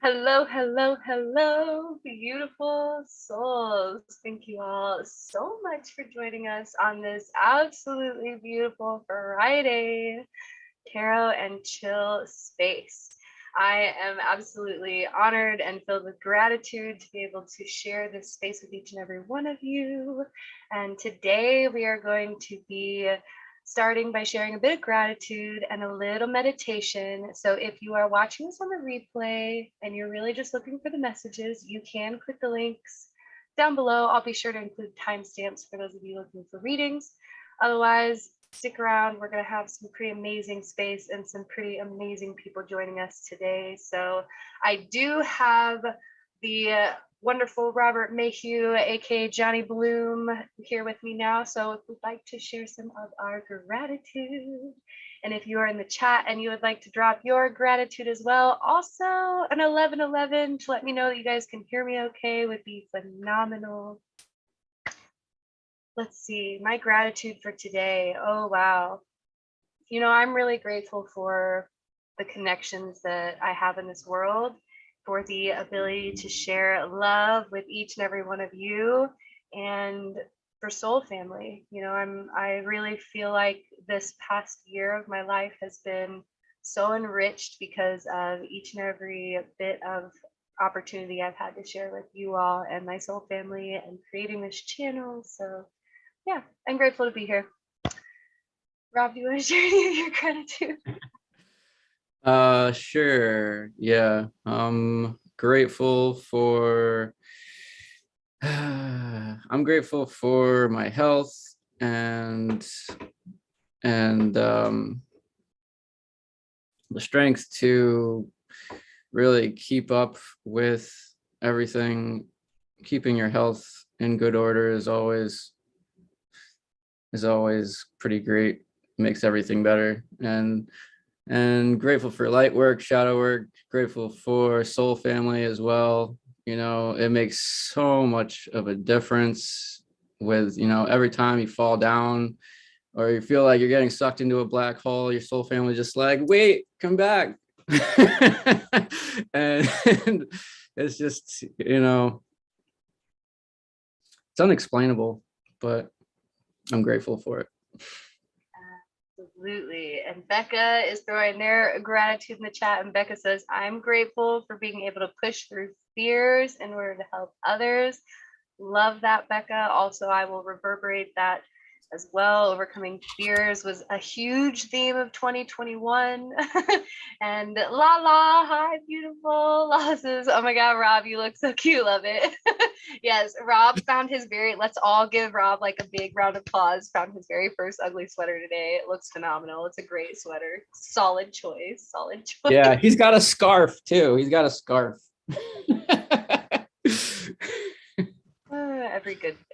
Hello, hello, hello, beautiful souls. Thank you all so much for joining us on this absolutely beautiful Friday tarot and chill space. I am absolutely honored and filled with gratitude to be able to share this space with each and every one of you. And today we are going to be starting by sharing a bit of gratitude and a little meditation. So if you are watching this on the replay and you're really just looking for the messages, you can click the links down below. I'll be sure to include timestamps for those of you looking for readings. Otherwise, stick around. We're going to have some pretty amazing space and some pretty amazing people joining us today. So I do have the wonderful Robert Mayhew, aka Johnny Bloom, here with me now. So if we'd like to share some of our gratitude, and if you are in the chat and you would like to drop your gratitude as well, also an 1111 to let me know that you guys can hear me okay would be phenomenal. Let's see, my gratitude for today. Oh, wow. You know, I'm really grateful for the connections that I have in this world, for the ability to share love with each and every one of you, and for soul family. You know, I really feel like this past year of my life has been so enriched because of each and every bit of opportunity I've had to share with you all and my soul family and creating this channel. So yeah, I'm grateful to be here. Rob, do you want to share any of your gratitude? Sure. Yeah. Grateful for I'm grateful for my health and the strength to really keep up with everything. Keeping your health in good order is always pretty great. Makes everything better. And grateful for light work, shadow work, grateful for soul family as well. You know, it makes so much of a difference with, you know, every time you fall down or you feel like you're getting sucked into a black hole, your soul family just like, wait, come back. and it's just, you know, it's unexplainable, but I'm grateful for it. Absolutely. And Becca is throwing their gratitude in the chat. And Becca says, I'm grateful for being able to push through fears in order to help others. Love that, Becca. Also, I will reverberate that as well. Overcoming fears was a huge theme of 2021. And Lala, hi, beautiful. Lala says, oh my God, Rob, you look so cute. Love it. Yes, Rob found his let's all give Rob like a big round of applause. Found his very first ugly sweater today. It looks phenomenal. It's a great sweater. Solid choice. Solid choice. Yeah, he's got a scarf too. He's got a scarf.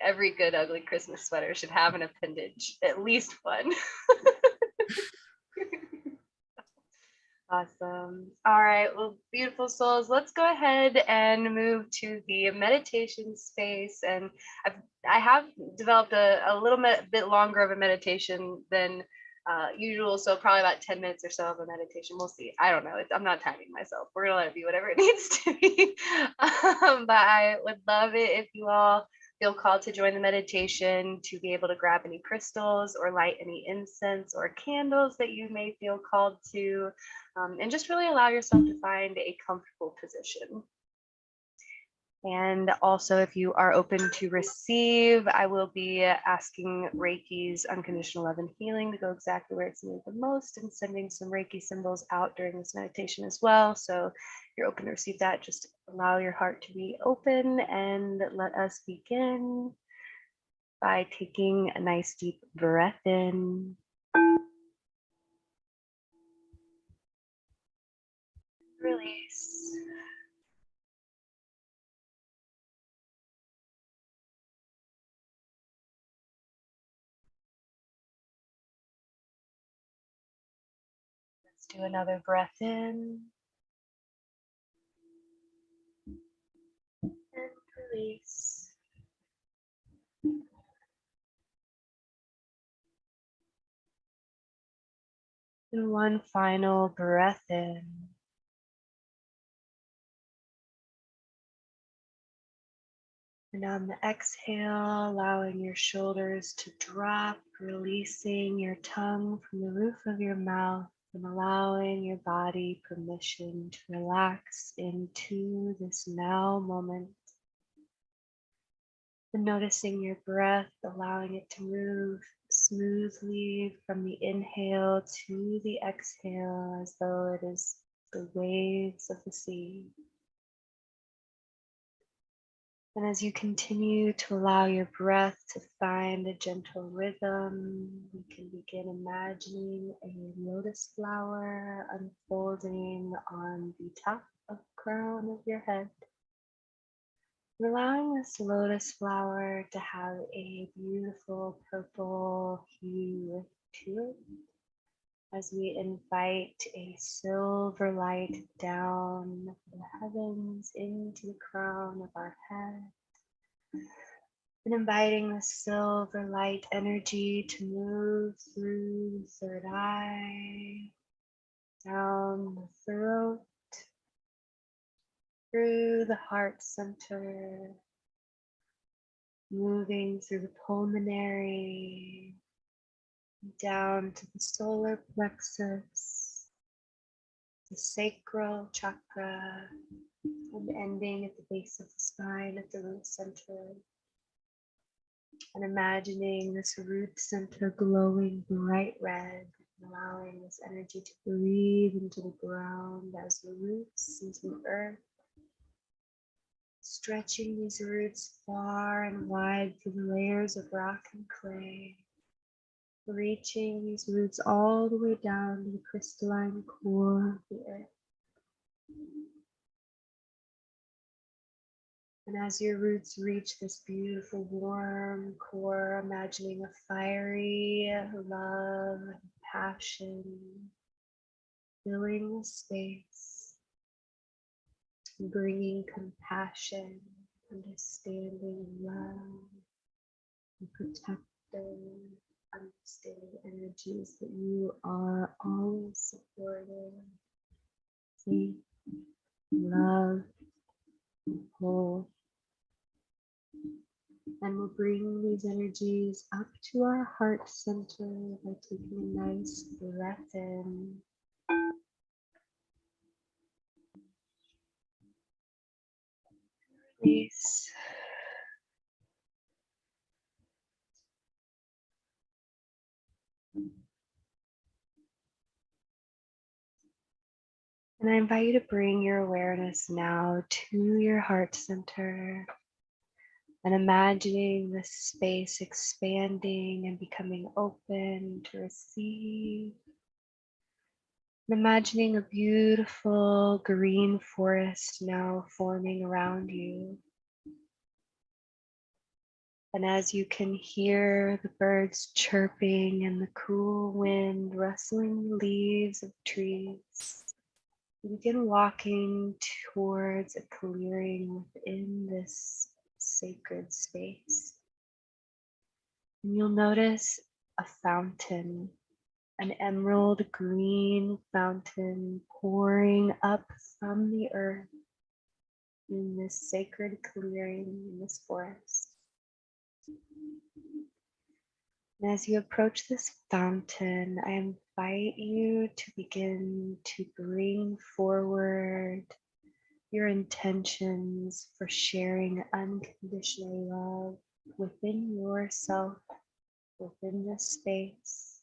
Every good ugly Christmas sweater should have an appendage, at least one. Awesome. All right, well, beautiful souls, let's go ahead and move to the meditation space. And I have developed a little bit longer of a meditation than usual, so probably about 10 minutes or so of a meditation. We'll see. I don't know. I'm not timing myself. We're gonna let it be whatever it needs to be. But I would love it if you all feel called to join the meditation, to be able to grab any crystals or light any incense or candles that you may feel called to, and just really allow yourself to find a comfortable position. And also, if you are open to receive, I will be asking Reiki's unconditional love and healing to go exactly where it's needed the most, and sending some Reiki symbols out during this meditation as well. So if you're open to receive that, just allow your heart to be open, and let us begin by taking a nice deep breath in. Release. Let's do another breath in. And release. And one final breath in. And on the exhale, allowing your shoulders to drop, releasing your tongue from the roof of your mouth and allowing your body permission to relax into this now moment. And noticing your breath, allowing it to move smoothly from the inhale to the exhale as though it is the waves of the sea. And as you continue to allow your breath to find a gentle rhythm, you can begin imagining a lotus flower unfolding on the top of the crown of your head. And allowing this lotus flower to have a beautiful purple hue to it as we invite a silver light down from the heavens into the crown of our head. And inviting the silver light energy to move through the third eye, down the throat, through the heart center, moving through the pulmonary, down to the solar plexus, the sacral chakra, and ending at the base of the spine at the root center. And imagining this root center glowing bright red, allowing this energy to breathe into the ground as the roots into the earth, stretching these roots far and wide through the layers of rock and clay, reaching these roots all the way down to the crystalline core of the earth. And as your roots reach this beautiful warm core, imagining a fiery love and passion filling the space, bringing compassion, understanding, love, and protecting, understanding energies that you are always supported, safe, love, and whole. And we'll bring these energies up to our heart center by taking a nice breath in. Release. And I invite you to bring your awareness now to your heart center and imagining this space expanding and becoming open to receive. And imagining a beautiful green forest now forming around you. And as you can hear the birds chirping and the cool wind rustling the leaves of trees, you begin walking towards a clearing within this sacred space. And you'll notice a fountain, an emerald green fountain pouring up from the earth in this sacred clearing in this forest. And as you approach this fountain, I invite you to begin to bring forward your intentions for sharing unconditional love within yourself, within this space,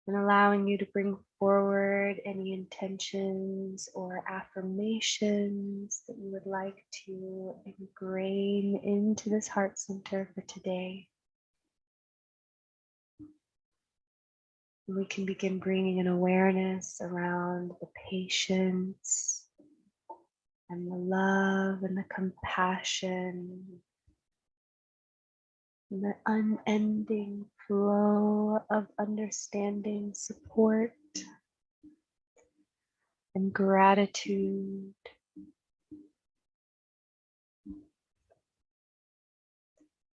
and allowing you to bring forward any intentions or affirmations that you would like to ingrain into this heart center for today. We can begin bringing an awareness around the patience and the love and the compassion and the unending flow of understanding, support, and gratitude.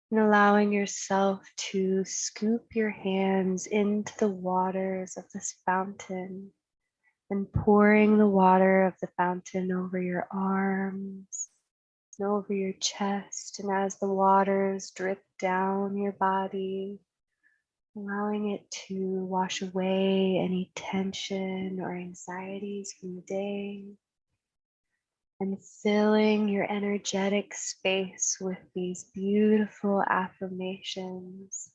And allowing yourself to scoop your hands into the waters of this fountain and pouring the water of the fountain over your arms, and over your chest. And as the waters drip down your body, allowing it to wash away any tension or anxieties from the day, and filling your energetic space with these beautiful affirmations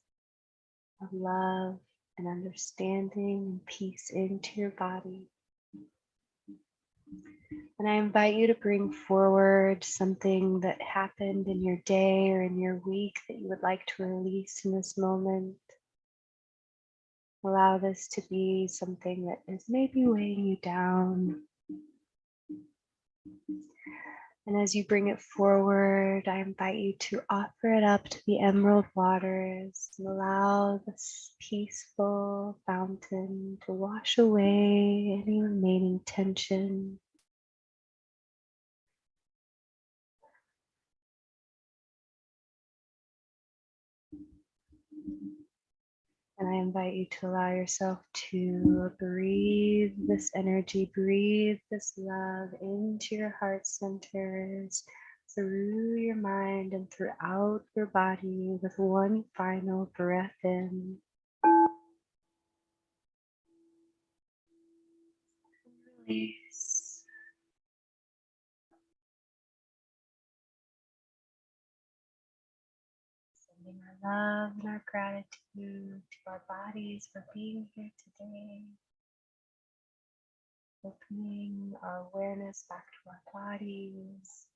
of love and understanding and peace into your body. And I invite you to bring forward something that happened in your day or in your week that you would like to release in this moment. Allow this to be something that is maybe weighing you down. And as you bring it forward, I invite you to offer it up to the emerald waters and allow this peaceful fountain to wash away any remaining tension. And I invite you to allow yourself to breathe this energy, breathe this love into your heart centers, through your mind and throughout your body with one final breath in. Release. Sending our love and our gratitude to our bodies for being here today. Opening our awareness back to our bodies.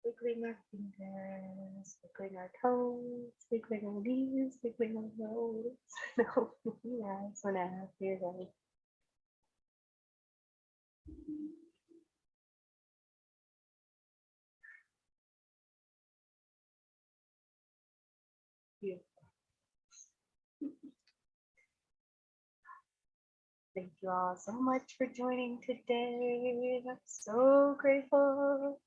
Wiggling our fingers, wiggling our toes, wiggling our knees, wiggling our nose. No, yes, whenever you're ready. Beautiful. Thank you all so much for joining today. I'm so grateful.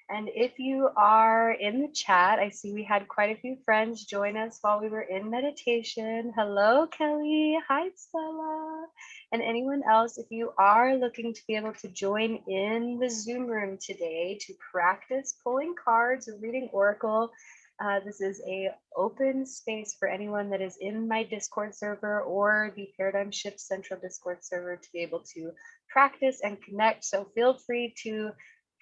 And if you are in the chat, I see we had quite a few friends join us while we were in meditation. Hello, Kelly. Hi, Stella. And anyone else, if you are looking to be able to join in the Zoom room today to practice pulling cards or reading Oracle, this is a open space for anyone that is in my Discord server or the Paradigm Shift Central Discord server to be able to practice and connect. So feel free to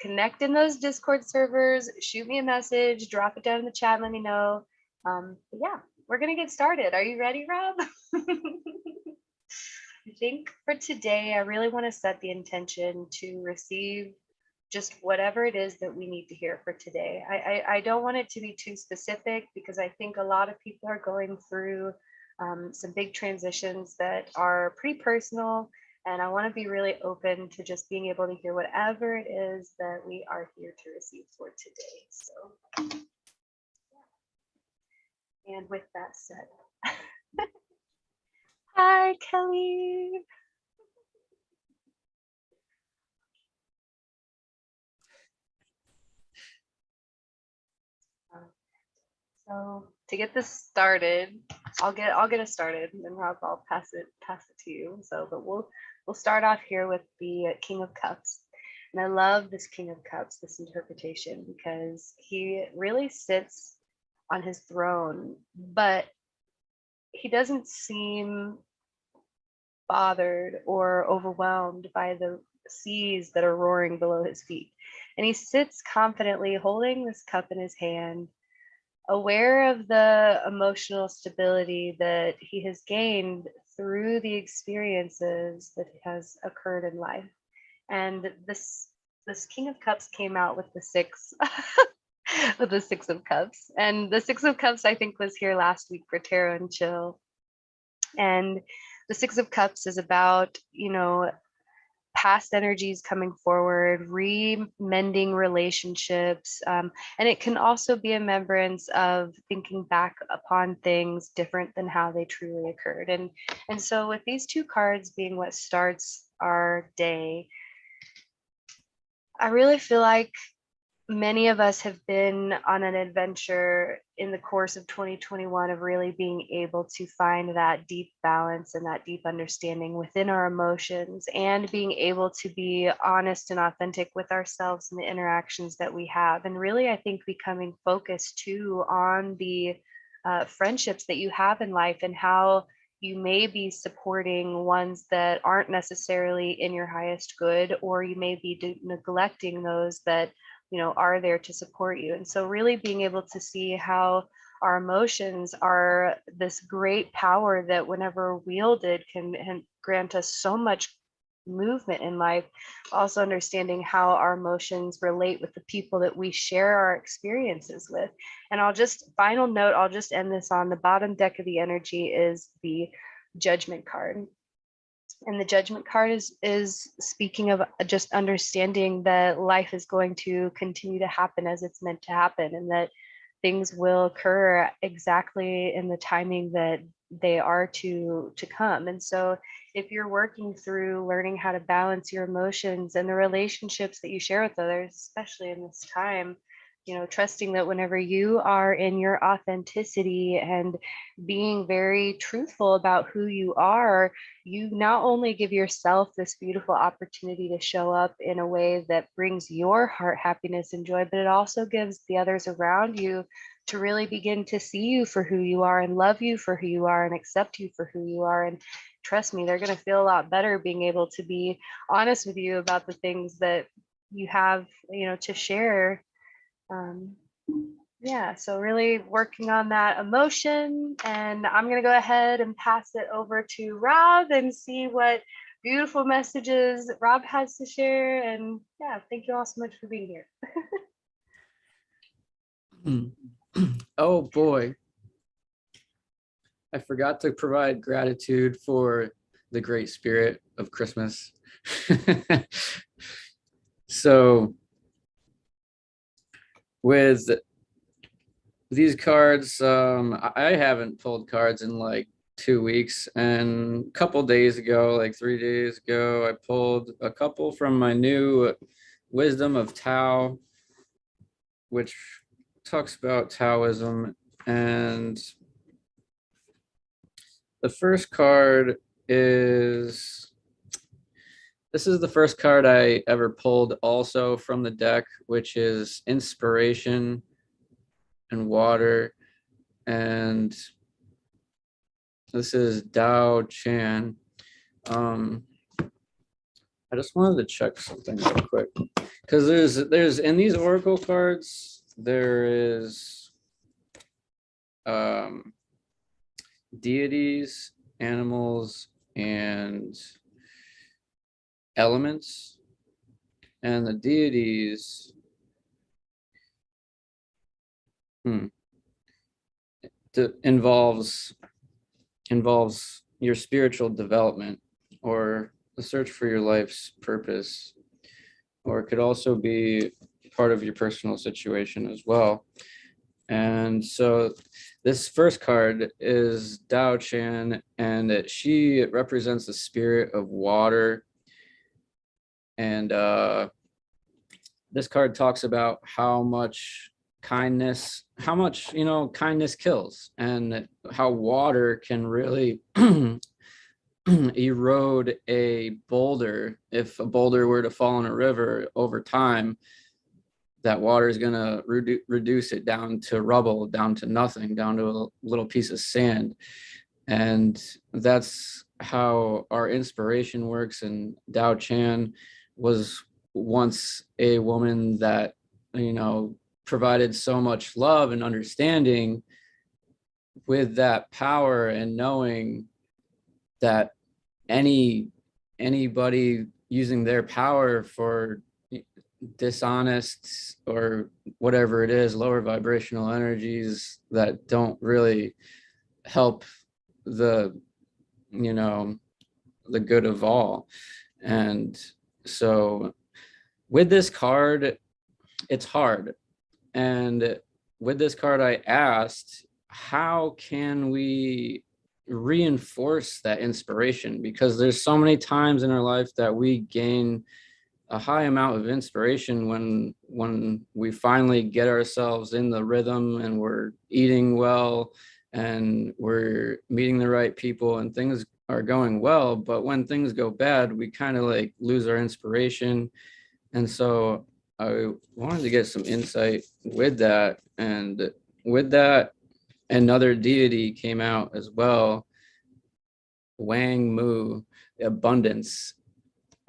connect in those Discord servers, shoot me a message, drop it down in the chat, let me know. But yeah, we're gonna get started. Are you ready, Rob? I think for today, I really want to set the intention to receive just whatever it is that we need to hear for today. I don't want it to be too specific because I think a lot of people are going through some big transitions that are pretty personal. And I want to be really open to just being able to hear whatever it is that we are here to receive for today. So, and with that said, hi, Kelly. So to get this started, I'll get us started, and then Rob, I'll pass it to you. So, but we'll start off here with the King of Cups. And I love this King of Cups, this interpretation, because he really sits on his throne, but he doesn't seem bothered or overwhelmed by the seas that are roaring below his feet. And he sits confidently holding this cup in his hand, aware of the emotional stability that he has gained through the experiences that has occurred in life. And this King of Cups came out with the six with the Six of Cups. And the Six of Cups, I think, was here last week for Tarot and Chill. And the Six of Cups is about, past energies coming forward, mending relationships. And it can also be a remembrance of thinking back upon things different than how they truly occurred. And so with these two cards being what starts our day, I really feel like many of us have been on an adventure in the course of 2021 of really being able to find that deep balance and that deep understanding within our emotions, and being able to be honest and authentic with ourselves and the interactions that we have. And really, I think becoming focused too on the friendships that you have in life, and how you may be supporting ones that aren't necessarily in your highest good, or you may be neglecting those that are there to support you. And so really being able to see how our emotions are this great power that whenever wielded can grant us so much movement in life. Also understanding how our emotions relate with the people that we share our experiences with. And final note, I'll just end this on the bottom deck of the energy is the Judgment card. And the Judgment card is speaking of just understanding that life is going to continue to happen as it's meant to happen, and that things will occur exactly in the timing that they are to come. And so if you're working through learning how to balance your emotions and the relationships that you share with others, especially in this time, trusting that whenever you are in your authenticity and being very truthful about who you are, you not only give yourself this beautiful opportunity to show up in a way that brings your heart happiness and joy, but it also gives the others around you to really begin to see you for who you are and love you for who you are and accept you for who you are. And trust me, they're going to feel a lot better being able to be honest with you about the things that you have, to share. Yeah, so really working on that emotion. And I'm going to go ahead and pass it over to Rob and see what beautiful messages Rob has to share. And yeah, thank you all so much for being here. Oh boy, I forgot to provide gratitude for the great spirit of Christmas. So with these cards, I haven't pulled cards in like 2 weeks, and a couple days ago, like 3 days ago, I pulled a couple from my new Wisdom of Tao, which talks about Taoism. And the first card is, this is the first card I ever pulled also from the deck, which is Inspiration and Water. And this is Dao Chan. I just wanted to check something real quick, because there's in these oracle cards, there is deities, animals, and elements. And the deities involves your spiritual development, or the search for your life's purpose, or it could also be part of your personal situation as well. And so this first card is Dao Chan, and she represents the spirit of water. And this card talks about how much kindness kills, and how water can really erode a boulder. If a boulder were to fall in a river, over time, that water is going to reduce it down to rubble, down to nothing, down to a little piece of sand. And that's how our inspiration works. And Dao Chan was once a woman that, provided so much love and understanding, with that power, and knowing that anybody using their power for dishonest or whatever it is, lower vibrational energies that don't really help the good of all. And so with this card, it's hard. And with this card, I asked, how can we reinforce that inspiration? Because there's so many times in our life that we gain a high amount of inspiration when we finally get ourselves in the rhythm and we're eating well and we're meeting the right people and things are going well. But when things go bad, we kind of like lose our inspiration. And so I wanted to get some insight with that. And with that, another deity came out as well, Wang Moo Abundance.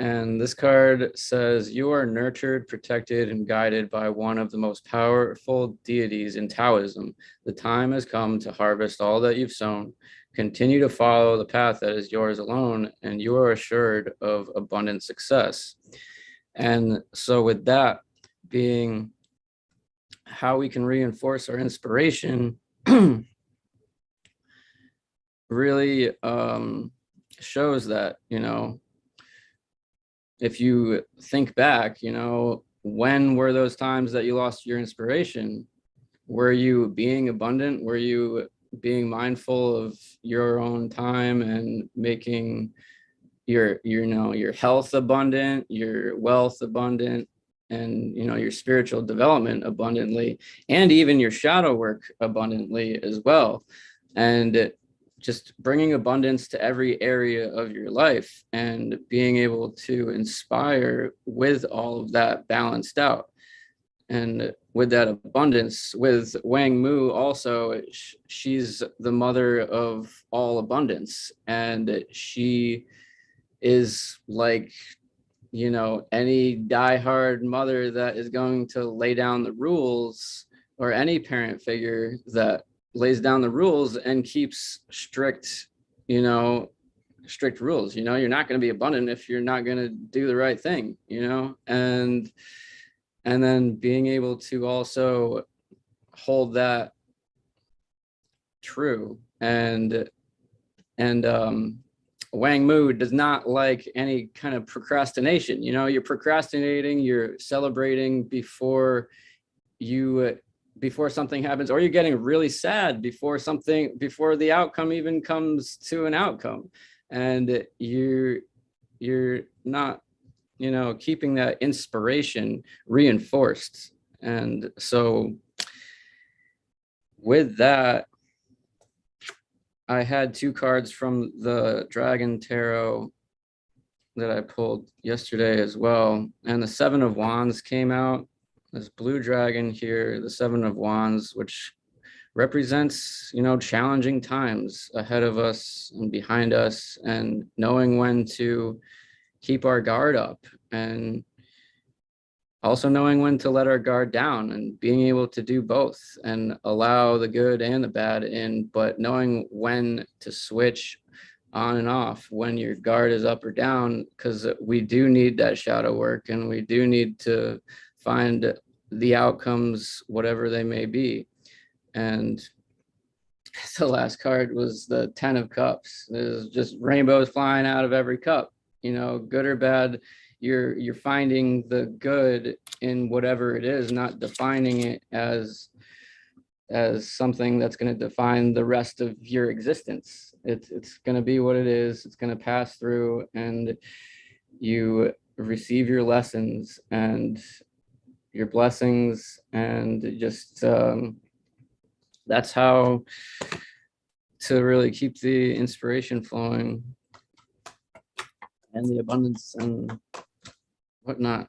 And this card says, you are nurtured, protected, and guided by one of the most powerful deities in Taoism. The time has come to harvest all that you've sown. Continue to follow the path that is yours alone, and you are assured of abundant success. And so with that being how we can reinforce our inspiration, really shows that, you know, if you think back, you know, when were those times that you lost your inspiration? Were you being abundant? Were you being mindful of your own time and making your, you know, your health abundant, your wealth abundant, and, you know, your spiritual development abundantly, and even your shadow work abundantly as well? And just bringing abundance to every area of your life and being able to inspire with all of that balanced out. And with that abundance, with Wang Moo also, she's the mother of all abundance. And she is like, you know, any diehard mother that is going to lay down the rules, or any parent figure that lays down the rules and keeps strict, you know, strict rules. You know, you're not going to be abundant if you're not going to do the right thing, you know. And then being able to also hold that true. And Wang Moo does not like any kind of procrastination. You know, you're procrastinating, you're celebrating before something happens, or you're getting really sad before the outcome even comes to an outcome. And you're not, you know, keeping that inspiration reinforced. And so with that, I had two cards from the Dragon Tarot that I pulled yesterday as well. And the Seven of Wands came out. This blue dragon here, the Seven of Wands, which represents, you know, challenging times ahead of us and behind us, and knowing when to keep our guard up, and also knowing when to let our guard down, and being able to do both and allow the good and the bad in, but knowing when to switch on and off when your guard is up or down, because we do need that shadow work, and we do need to find the outcomes, whatever they may be. And the last card was the 10 of Cups. There's just rainbows flying out of every cup, you know, good or bad. You're finding the good in whatever it is, not defining it as something that's going to define the rest of your existence. It's going to be what it is. It's going to pass through, and you receive your lessons and your blessings, and just that's how to really keep the inspiration flowing and the abundance and whatnot.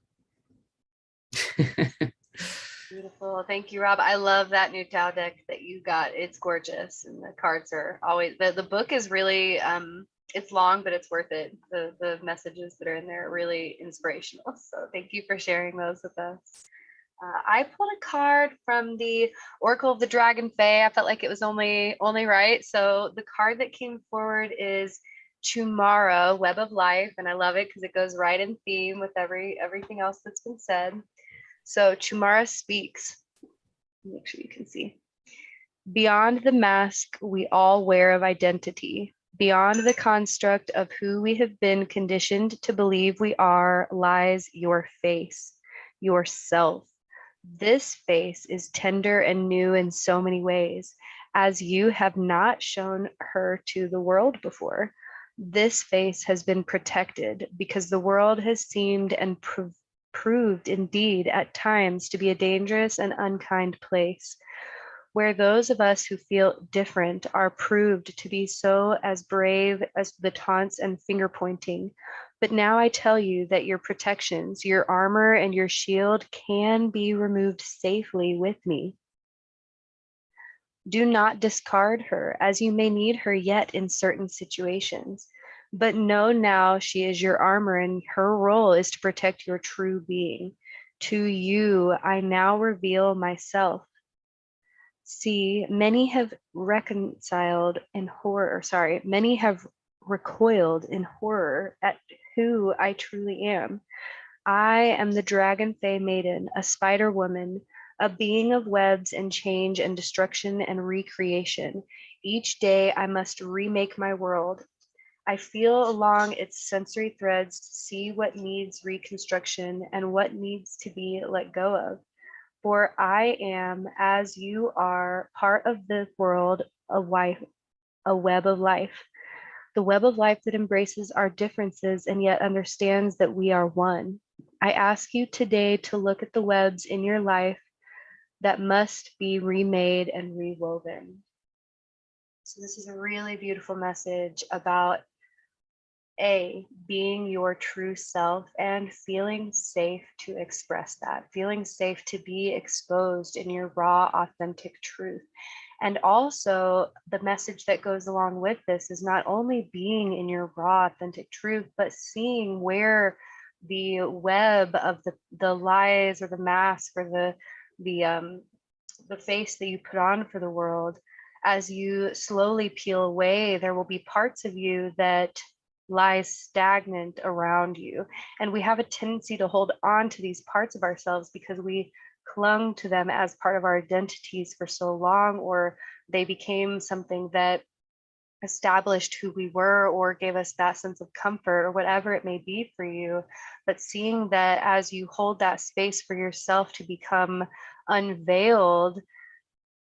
Beautiful. Thank you, Rob. I love that new Tao deck that you got. It's gorgeous. And the cards are always, the book is really, it's long, but it's worth it. The messages that are in there are really inspirational. So thank you for sharing those with us. I pulled a card from the Oracle of the Dragon Fae. I felt like it was only right. So the card that came forward is Tomorrow, Web of Life. And I love it because it goes right in theme with everything else that's been said. So Tomorrow speaks. Make sure you can see. Beyond the mask we all wear of identity, beyond the construct of who we have been conditioned to believe we are, lies your face, yourself. This face is tender and new in so many ways, as you have not shown her to the world before. This face has been protected because the world has seemed and proved indeed at times to be a dangerous and unkind place, where those of us who feel different are proved to be so as brave as the taunts and finger pointing. But now I tell you that your protections, your armor, and your shield can be removed safely with me. Do not discard her, as you may need her yet in certain situations. But know now she is your armor, and her role is to protect your true being. To you, I now reveal myself. See, many have many have recoiled in horror at who I truly am. I am the Dragon Fae Maiden, a spider woman, a being of webs and change and destruction and recreation. Each day I must remake my world. I feel along its sensory threads to see what needs reconstruction and what needs to be let go of. For I am, as you are, part of the world, a web of life. The web of life that embraces our differences and yet understands that we are one. I ask you today to look at the webs in your life that must be remade and rewoven. So this is a really beautiful message about being your true self and feeling safe to express that, feeling safe to be exposed in your raw, authentic truth. And also, the message that goes along with this is not only being in your raw, authentic truth, but seeing where the web of the lies or the mask or the face that you put on for the world, as you slowly peel away, there will be parts of you that lie stagnant around you. And we have a tendency to hold on to these parts of ourselves because we clung to them as part of our identities for so long, or they became something that established who we were or gave us that sense of comfort or whatever it may be for you. But seeing that as you hold that space for yourself to become unveiled,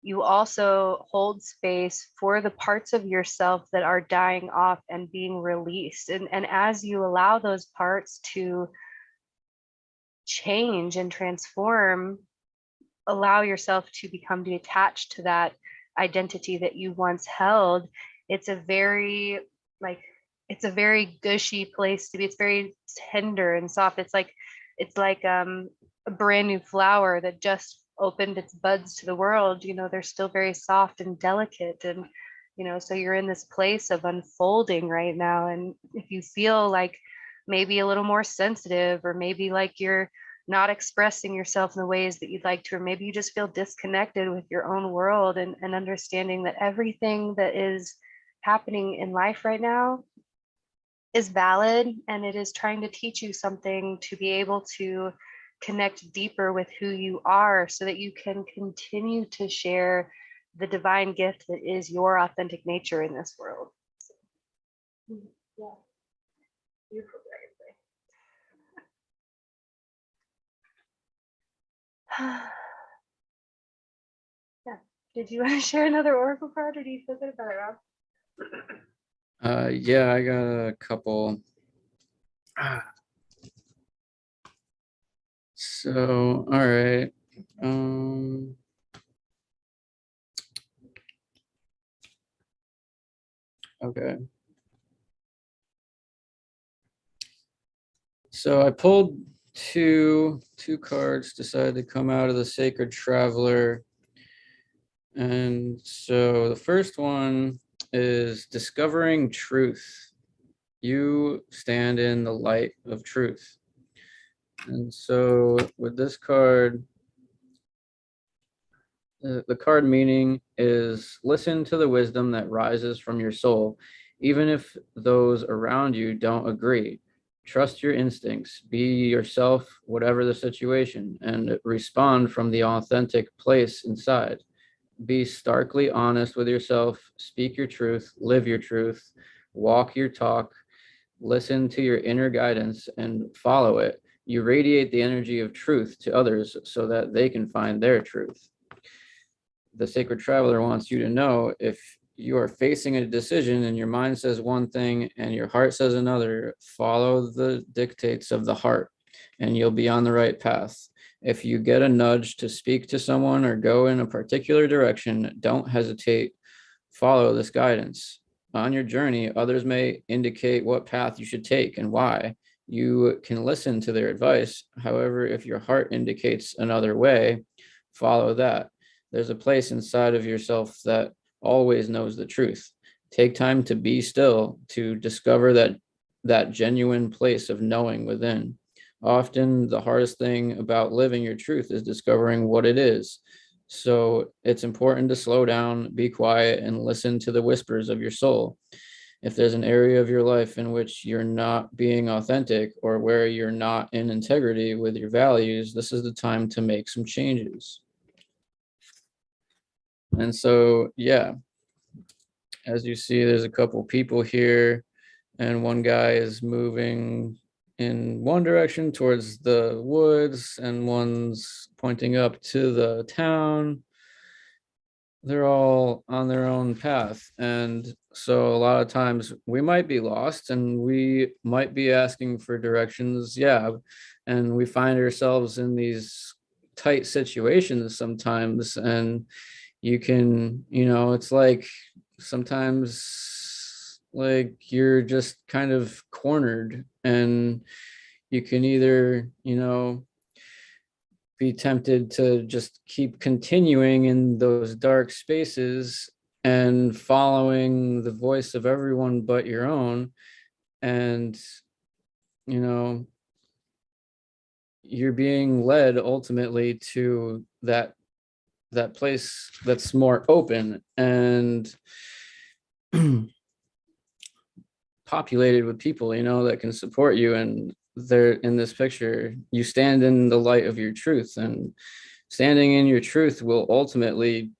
you also hold space for the parts of yourself that are dying off and being released. And as you allow those parts to change and transform, allow yourself to become detached to that identity that you once held, it's a very gushy place to be. It's very tender and soft. It's like a brand new flower that just opened its buds to the world. They're still very soft and delicate, and so you're in this place of unfolding right now. And if you feel like maybe a little more sensitive, or maybe like you're not expressing yourself in the ways that you'd like to, or maybe you just feel disconnected with your own world, and understanding that everything that is happening in life right now is valid, and it is trying to teach you something to be able to connect deeper with who you are, so that you can continue to share the divine gift that is your authentic nature in this world. Yeah, beautiful. Yeah. Did you want to share another oracle card, or do you feel good about it, Rob? Yeah, I got a couple. So, all right. Okay. So I pulled two cards, decided to come out of the Sacred Traveler. And so the first one is discovering truth. You stand in the light of truth. And so with this card, the card meaning is listen to the wisdom that rises from your soul, even if those around you don't agree. Trust your instincts, be yourself, whatever the situation, and respond from the authentic place inside. Be starkly honest with yourself, speak your truth, live your truth, walk your talk, listen to your inner guidance and follow it. You radiate the energy of truth to others so that they can find their truth. The Sacred Traveler wants you to know, if you are facing a decision and your mind says one thing and your heart says another, follow the dictates of the heart. and you'll be on the right path. If you get a nudge to speak to someone or go in a particular direction, don't hesitate. Follow this guidance. On your journey, others may indicate what path you should take and why. You can listen to their advice. However, if your heart indicates another way, follow that. There's a place inside of yourself that always knows the truth. Take time to be still, to discover that genuine place of knowing within. Often the hardest thing about living your truth is discovering what it is. So it's important to slow down, be quiet, and listen to the whispers of your soul. If there's an area of your life in which you're not being authentic or where you're not in integrity with your values, this is the time to make some changes. And so, yeah, as you see, there's a couple people here, and one guy is moving in one direction towards the woods, and one's pointing up to the town. They're all on their own path. And so a lot of times we might be lost and we might be asking for directions. Yeah. And we find ourselves in these tight situations sometimes. And you can, it's like sometimes like you're just kind of cornered, and you can either, be tempted to just keep continuing in those dark spaces and following the voice of everyone but your own. And, you're being led ultimately to that place that's more open and populated with people, that can support you. And there in this picture, you stand in the light of your truth, and standing in your truth will ultimately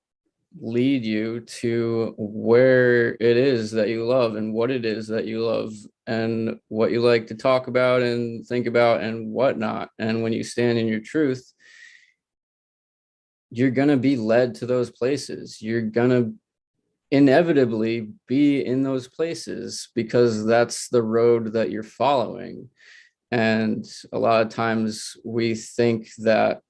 lead you to where it is that you love and what it is that you love and what you like to talk about and think about and whatnot. And when you stand in your truth, you're going to be led to those places. You're going to inevitably be in those places because that's the road that you're following. And a lot of times we think that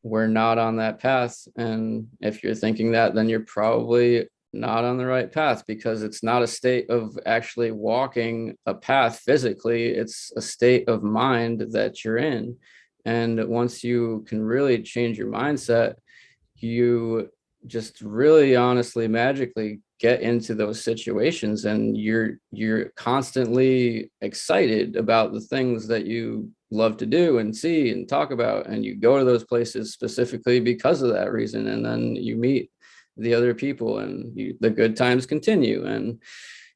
we're not on that path. And if you're thinking that, then you're probably not on the right path, because it's not a state of actually walking a path physically. It's a state of mind that you're in. And once you can really change your mindset, you just really honestly magically get into those situations, and you're constantly excited about the things that you love to do and see and talk about, and you go to those places specifically because of that reason. And then you meet the other people, and the good times continue. And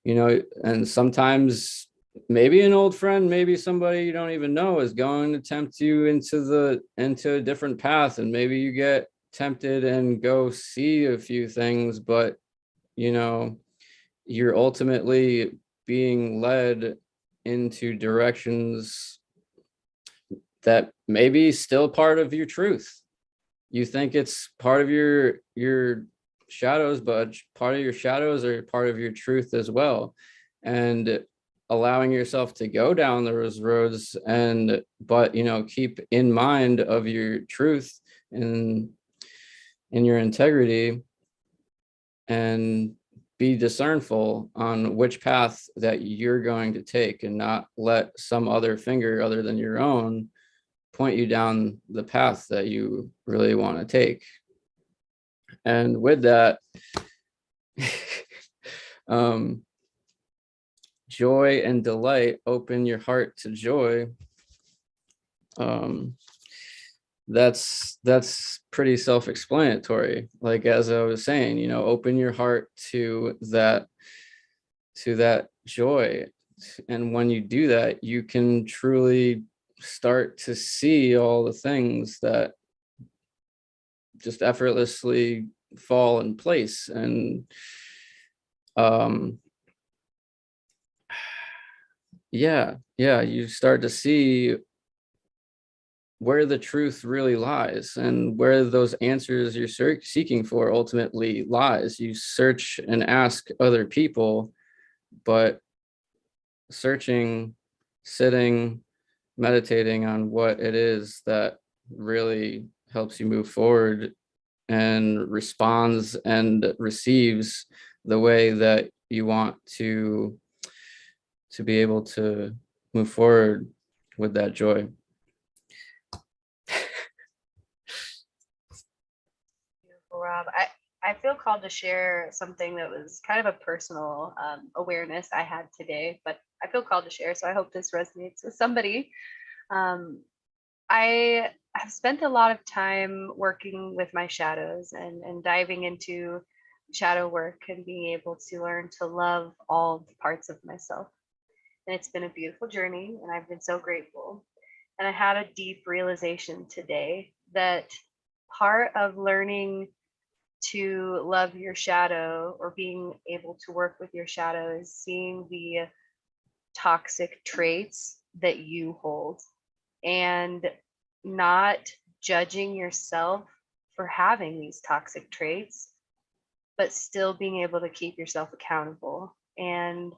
and sometimes maybe an old friend, maybe somebody you don't even know, is going to tempt you into a different path, and maybe you get tempted and go see a few things, but you're ultimately being led into directions that may be still part of your truth. You think it's part of your shadows, but part of your shadows are part of your truth as well. And allowing yourself to go down those roads, but keep in mind of your truth and in your integrity, and be discernful on which path that you're going to take, and not let some other finger other than your own point you down the path that you really want to take. And with that, joy and delight, open your heart to joy. That's pretty self-explanatory. Like, as I was saying, open your heart to that joy. And when you do that, you can truly start to see all the things that just effortlessly fall in place. And you start to see where the truth really lies, and where those answers you're seeking for ultimately lies. You search and ask other people, but searching, sitting, meditating on what it is that really helps you move forward and responds and receives the way that you want to be able to move forward with that joy. Beautiful, Rob. I feel called to share something that was kind of a personal awareness I had today, but I feel called to share, so I hope this resonates with somebody. I have spent a lot of time working with my shadows and diving into shadow work and being able to learn to love all the parts of myself. And it's been a beautiful journey, and I've been so grateful. And I had a deep realization today that part of learning to love your shadow or being able to work with your shadow is seeing the toxic traits that you hold and not judging yourself for having these toxic traits, but still being able to keep yourself accountable. And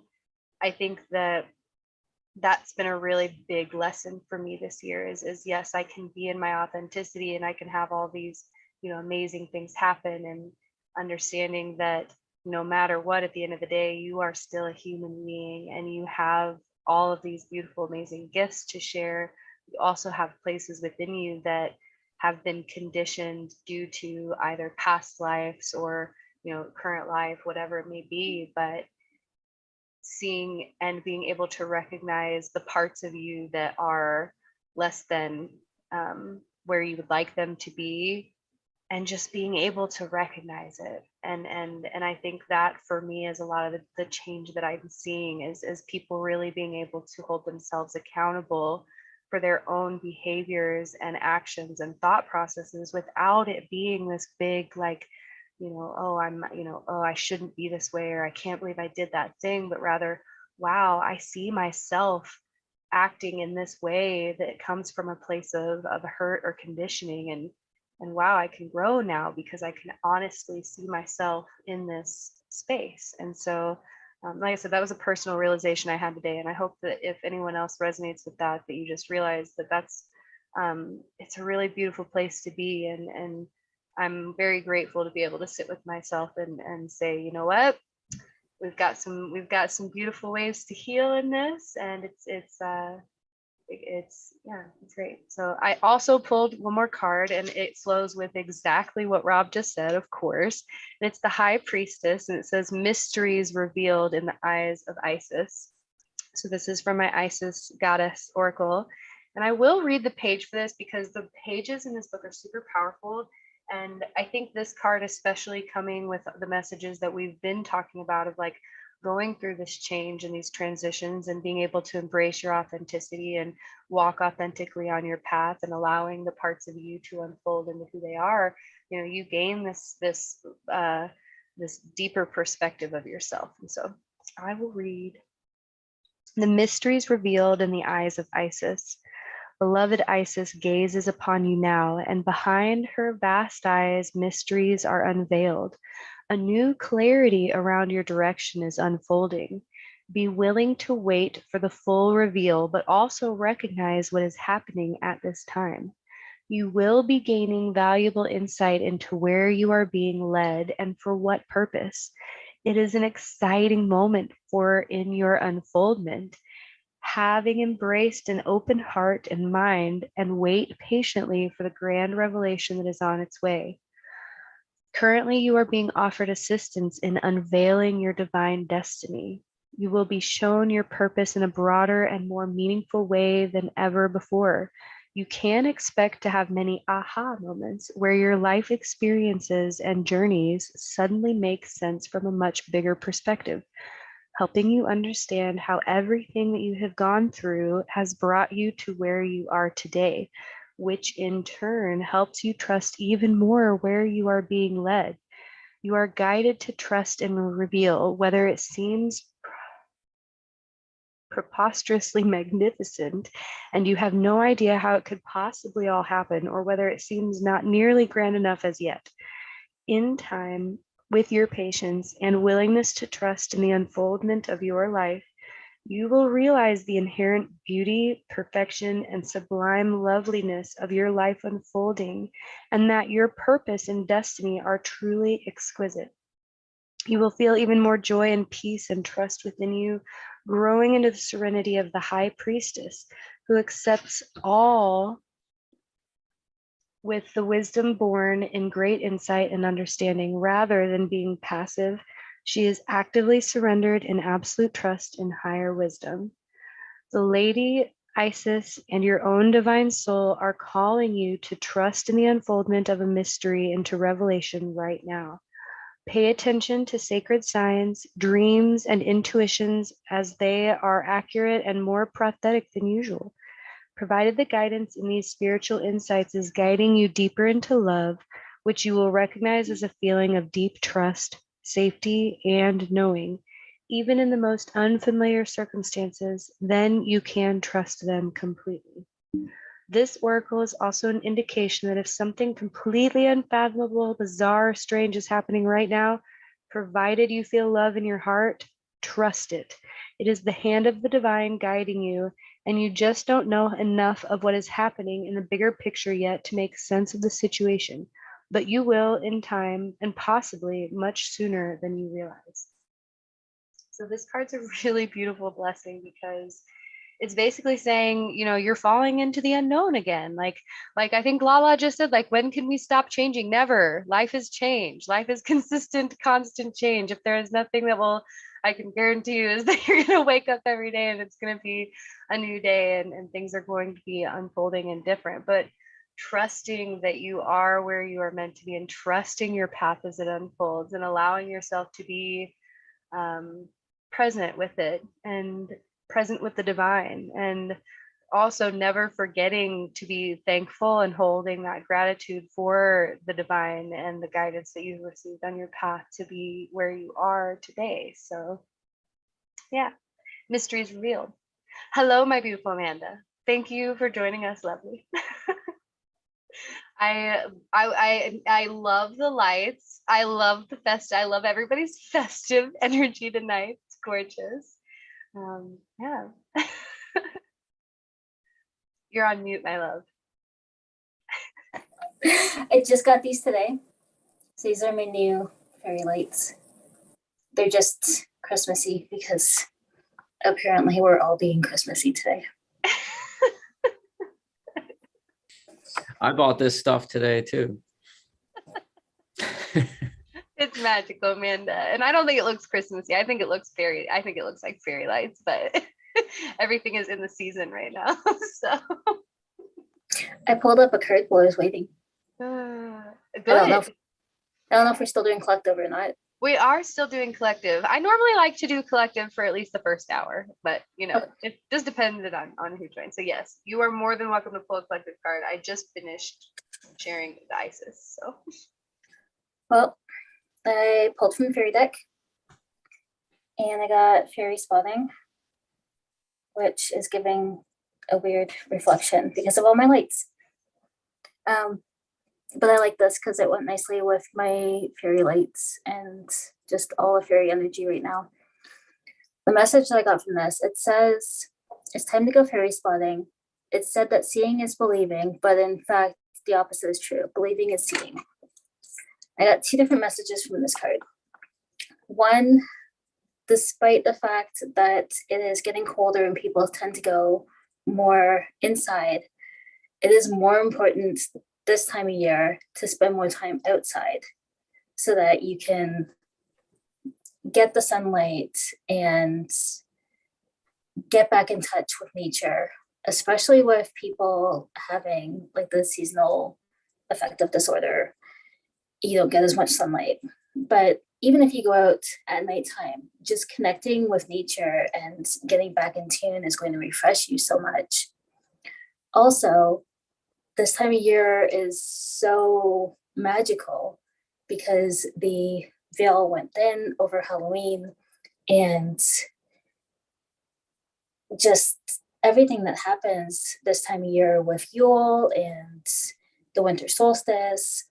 I think that that's been a really big lesson for me this year is yes, I can be in my authenticity and I can have all these, amazing things happen, and understanding that no matter what, at the end of the day, you are still a human being and you have all of these beautiful, amazing gifts to share. You also have places within you that have been conditioned due to either past lives or, current life, whatever it may be. But seeing and being able to recognize the parts of you that are less than where you would like them to be, and just being able to recognize it. And I think that for me is a lot of the change that I'm seeing is people really being able to hold themselves accountable for their own behaviors and actions and thought processes without it being this big, like, oh, oh, I shouldn't be this way, or I can't believe I did that thing, but rather, wow, I see myself acting in this way that comes from a place of hurt or conditioning, and wow, I can grow now because I can honestly see myself in this space. And so, like I said, that was a personal realization I had today, and I hope that if anyone else resonates with that, that you just realize that that's it's a really beautiful place to be, and I'm very grateful to be able to sit with myself and say, you know what, we've got some beautiful ways to heal in this, and it's great. So I also pulled one more card, and it flows with exactly what Rob just said, of course. And it's the High Priestess, and it says mysteries revealed in the eyes of Isis. So this is from my Isis goddess oracle. And I will read the page for this because the pages in this book are super powerful. And I think this card, especially coming with the messages that we've been talking about, of like going through this change and these transitions and being able to embrace your authenticity and walk authentically on your path and allowing the parts of you to unfold into who they are, you gain this deeper perspective of yourself. And so I will read the mysteries revealed in the eyes of Isis. Beloved Isis gazes upon you now, and behind her vast eyes, mysteries are unveiled. A new clarity around your direction is unfolding. Be willing to wait for the full reveal, but also recognize what is happening at this time. You will be gaining valuable insight into where you are being led and for what purpose. It is an exciting moment in your unfoldment. Having embraced an open heart and mind, and wait patiently for the grand revelation that is on its way. Currently, you are being offered assistance in unveiling your divine destiny. You will be shown your purpose in a broader and more meaningful way than ever before. You can expect to have many aha moments where your life experiences and journeys suddenly make sense from a much bigger perspective, helping you understand how everything that you have gone through has brought you to where you are today, which in turn helps you trust even more where you are being led. You are guided to trust and reveal, whether it seems preposterously magnificent and you have no idea how it could possibly all happen, or whether it seems not nearly grand enough as yet. In time, with your patience and willingness to trust in the unfoldment of your life, You will realize the inherent beauty, perfection, and sublime loveliness of your life unfolding, and that your purpose and destiny are truly exquisite. You will feel even more joy and peace and trust within you, growing into the serenity of the High Priestess, who accepts all with the wisdom born in great insight and understanding. Rather than being passive, she is actively surrendered in absolute trust in higher wisdom. The Lady Isis and your own divine soul are calling you to trust in the unfoldment of a mystery into revelation right now. Pay attention to sacred signs, dreams, and intuitions as they are accurate and more prophetic than usual. Provided the guidance in these spiritual insights is guiding you deeper into love, which you will recognize as a feeling of deep trust, safety, and knowing, even in the most unfamiliar circumstances, then you can trust them completely. This oracle is also an indication that if something completely unfathomable, bizarre, or strange is happening right now, provided you feel love in your heart, trust it. It is the hand of the divine guiding you, and you just don't know enough of what is happening in the bigger picture yet to make sense of the situation, but you will in time and possibly much sooner than you realize. So this card's a really beautiful blessing because it's basically saying, you know, you're falling into the unknown again. Like I think Lala just said, like, when can we stop changing? Never. Life is change. Life is consistent, constant change. If there is nothing that will, I can guarantee you, is that you're going to wake up every day and it's going to be a new day, and things are going to be unfolding and different. But trusting that you are where you are meant to be, and trusting your path as it unfolds, and allowing yourself to be present with it, and present with the divine, and also never forgetting to be thankful and holding that gratitude for the divine and the guidance that you've received on your path to be where you are today. So yeah, mysteries revealed. Hello, my beautiful Amanda. Thank you for joining us, lovely. I love the lights. I love the I love everybody's festive energy tonight. It's gorgeous. Yeah. You're on mute, my love. I just got these today. So these are my new fairy lights. They're just Christmassy because apparently we're all being Christmassy today. I bought this stuff today too. It's magical, Amanda. And I don't think it looks Christmassy. I think it looks like fairy lights, but everything is in the season right now. So I pulled up a card while I was waiting. good. I don't know if we're still doing collective or not. We are still doing collective. I normally like to do collective for at least the first hour, but you know, it just depends on who joins. So yes, you are more than welcome to pull a collective card. I just finished sharing the Isis. So Well, I pulled from the fairy deck and I got fairy spotting, which is giving a weird reflection because of all my lights. But I like this because it went nicely with my fairy lights and just all the fairy energy right now. The message that I got from this, it says, it's time to go fairy spotting. It said that seeing is believing, but in fact, the opposite is true. Believing is seeing. I got two different messages from this card. One, despite the fact that it is getting colder and people tend to go more inside, it is more important this time of year to spend more time outside so that you can get the sunlight and get back in touch with nature, especially with people having like the seasonal affective disorder. You don't get as much sunlight. But even if you go out at nighttime, just connecting with nature and getting back in tune is going to refresh you so much. Also, this time of year is so magical because the veil went thin over Halloween, and just everything that happens this time of year with Yule and the winter solstice,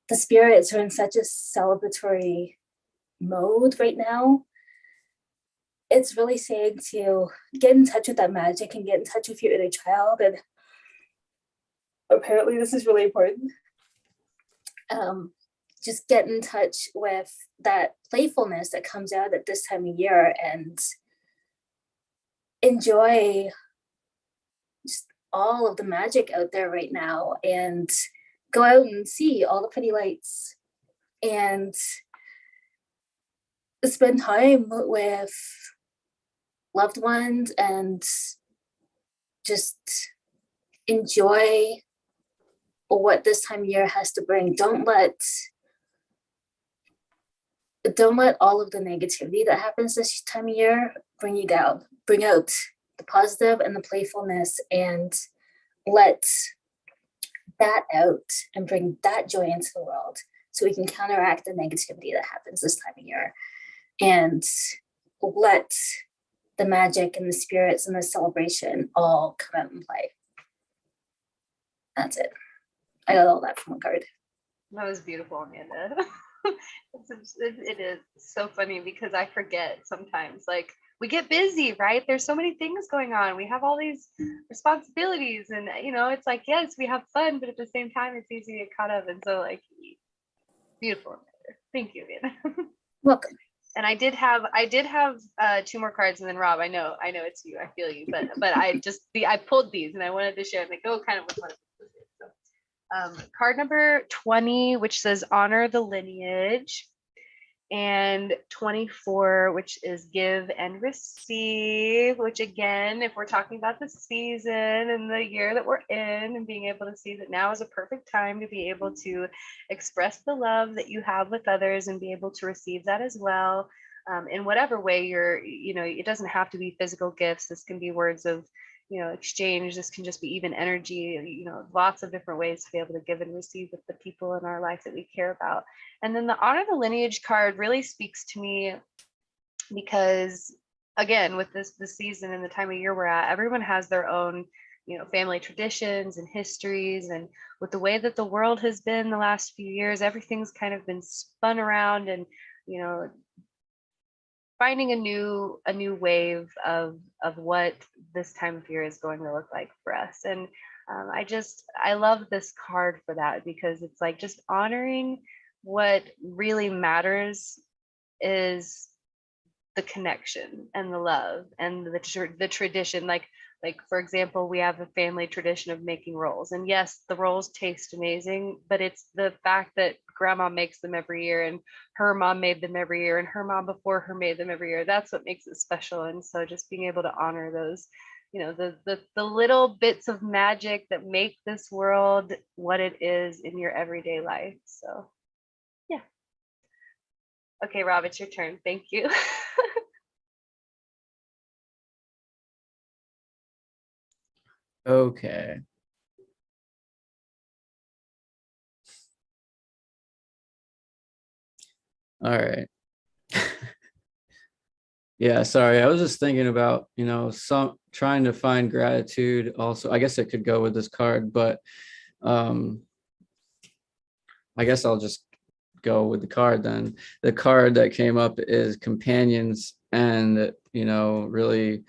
the spirits are in such a celebratory mode right now. it's really saying to get in touch with that magic and get in touch with your inner child. And apparently this is really important. Just get in touch with that playfulness that comes out at this time of year and enjoy just all of the magic out there right now, and go out and see all the pretty lights and spend time with loved ones and just enjoy what this time of year has to bring. Don't let all of the negativity that happens this time of year bring you down. Bring out the positive and the playfulness, and let that out and bring that joy into the world, so we can counteract the negativity that happens this time of year, and let the magic and the spirits and the celebration all come out and play. That's it. I got all that from a card. That was beautiful, Amanda. It is so funny because I forget sometimes, like, we get busy, right? There's so many things going on. We have all these responsibilities, and it's like, yes, we have fun, but at the same time, it's easy to get caught up. And so, like, beautiful. Thank you, Amanda. Welcome. And I did have 2 more cards, and then Rob, I know it's you. I feel you, but I pulled these, and I wanted to share, and they go kind of with one of them. So, card number 20, which says honor the lineage, and 24, which is give and receive, which, again, if we're talking about the season and the year that we're in, and being able to see that now is a perfect time to be able to express the love that you have with others and be able to receive that as well, in whatever way it doesn't have to be physical gifts. This can be words of exchange. This can just be even energy, lots of different ways to be able to give and receive with the people in our life that we care about. And then the honor the lineage card really speaks to me because, again, with the season and the time of year we're at, everyone has their own, family traditions and histories. And with the way that the world has been the last few years, everything's kind of been spun around, and, finding a new wave of what this time of year is going to look like for us. And I love this card for that, because it's like just honoring what really matters is the connection and the love and the tradition. Like, for example, we have a family tradition of making rolls, and yes, the rolls taste amazing, but it's the fact that grandma makes them every year, and her mom made them every year, and her mom before her made them every year. That's what makes it special. And so just being able to honor those, the little bits of magic that make this world what it is in your everyday life. So yeah. Okay, Rob, it's your turn. Thank you. Okay. All right. Yeah, sorry. I was just thinking about, some trying to find gratitude also. I guess it could go with this card, but I guess I'll just go with the card then. The card that came up is companions, and, really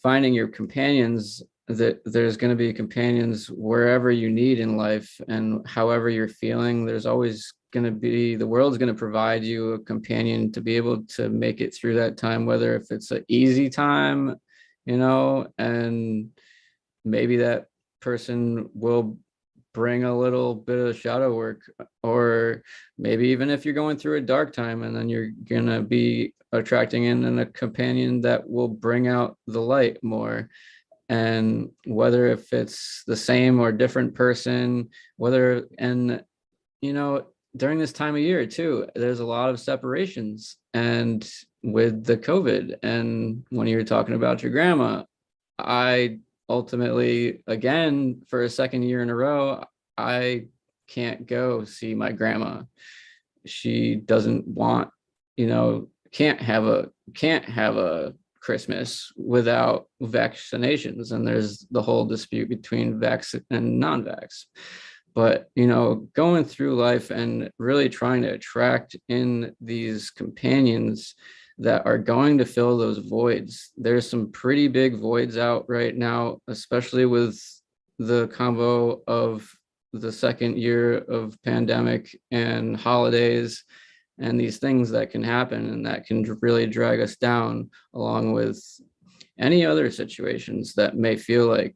finding your companions, that there's going to be companions wherever you need in life, and however you're feeling, there's always going to be, the world's going to provide you a companion to be able to make it through that time, whether if it's an easy time, and maybe that person will bring a little bit of shadow work, or maybe even if you're going through a dark time, and then you're going to be attracting in a companion that will bring out the light more. And whether if it's the same or different person, during this time of year too, there's a lot of separations, and with the COVID, and when you were talking about your grandma, I ultimately, again, for a second year in a row, I can't go see my grandma. She doesn't want, can't have a Christmas without vaccinations, and there's the whole dispute between vax and non-vax. But going through life and really trying to attract in these companions that are going to fill those voids. There's some pretty big voids out right now, especially with the combo of the second year of pandemic and holidays and these things that can happen and that can really drag us down, along with any other situations that may feel like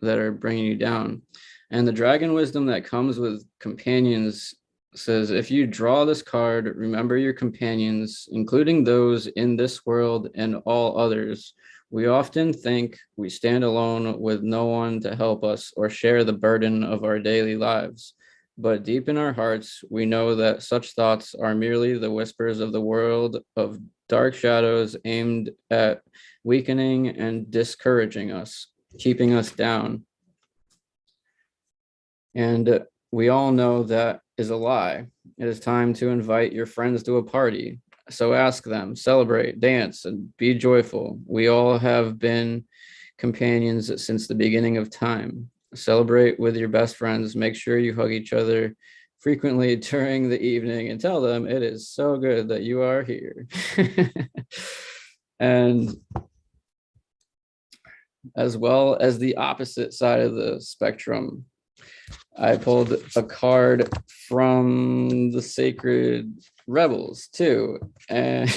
that are bringing you down. And the dragon wisdom that comes with companions says, if you draw this card, remember your companions, including those in this world and all others. We often think we stand alone with no one to help us or share the burden of our daily lives. But deep in our hearts, we know that such thoughts are merely the whispers of the world of dark shadows aimed at weakening and discouraging us, keeping us down. And we all know that is a lie. It is time to invite your friends to a party. So ask them, celebrate, dance, and be joyful. We all have been companions since the beginning of time. Celebrate with your best friends. Make sure you hug each other frequently during the evening and tell them it is so good that you are here. And as well as the opposite side of the spectrum, I pulled a card from the Sacred Rebels too. And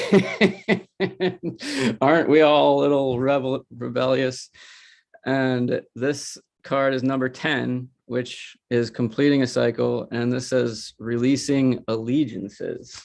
aren't we all a little rebellious? And this card is number 10, which is completing a cycle. And this says releasing allegiances.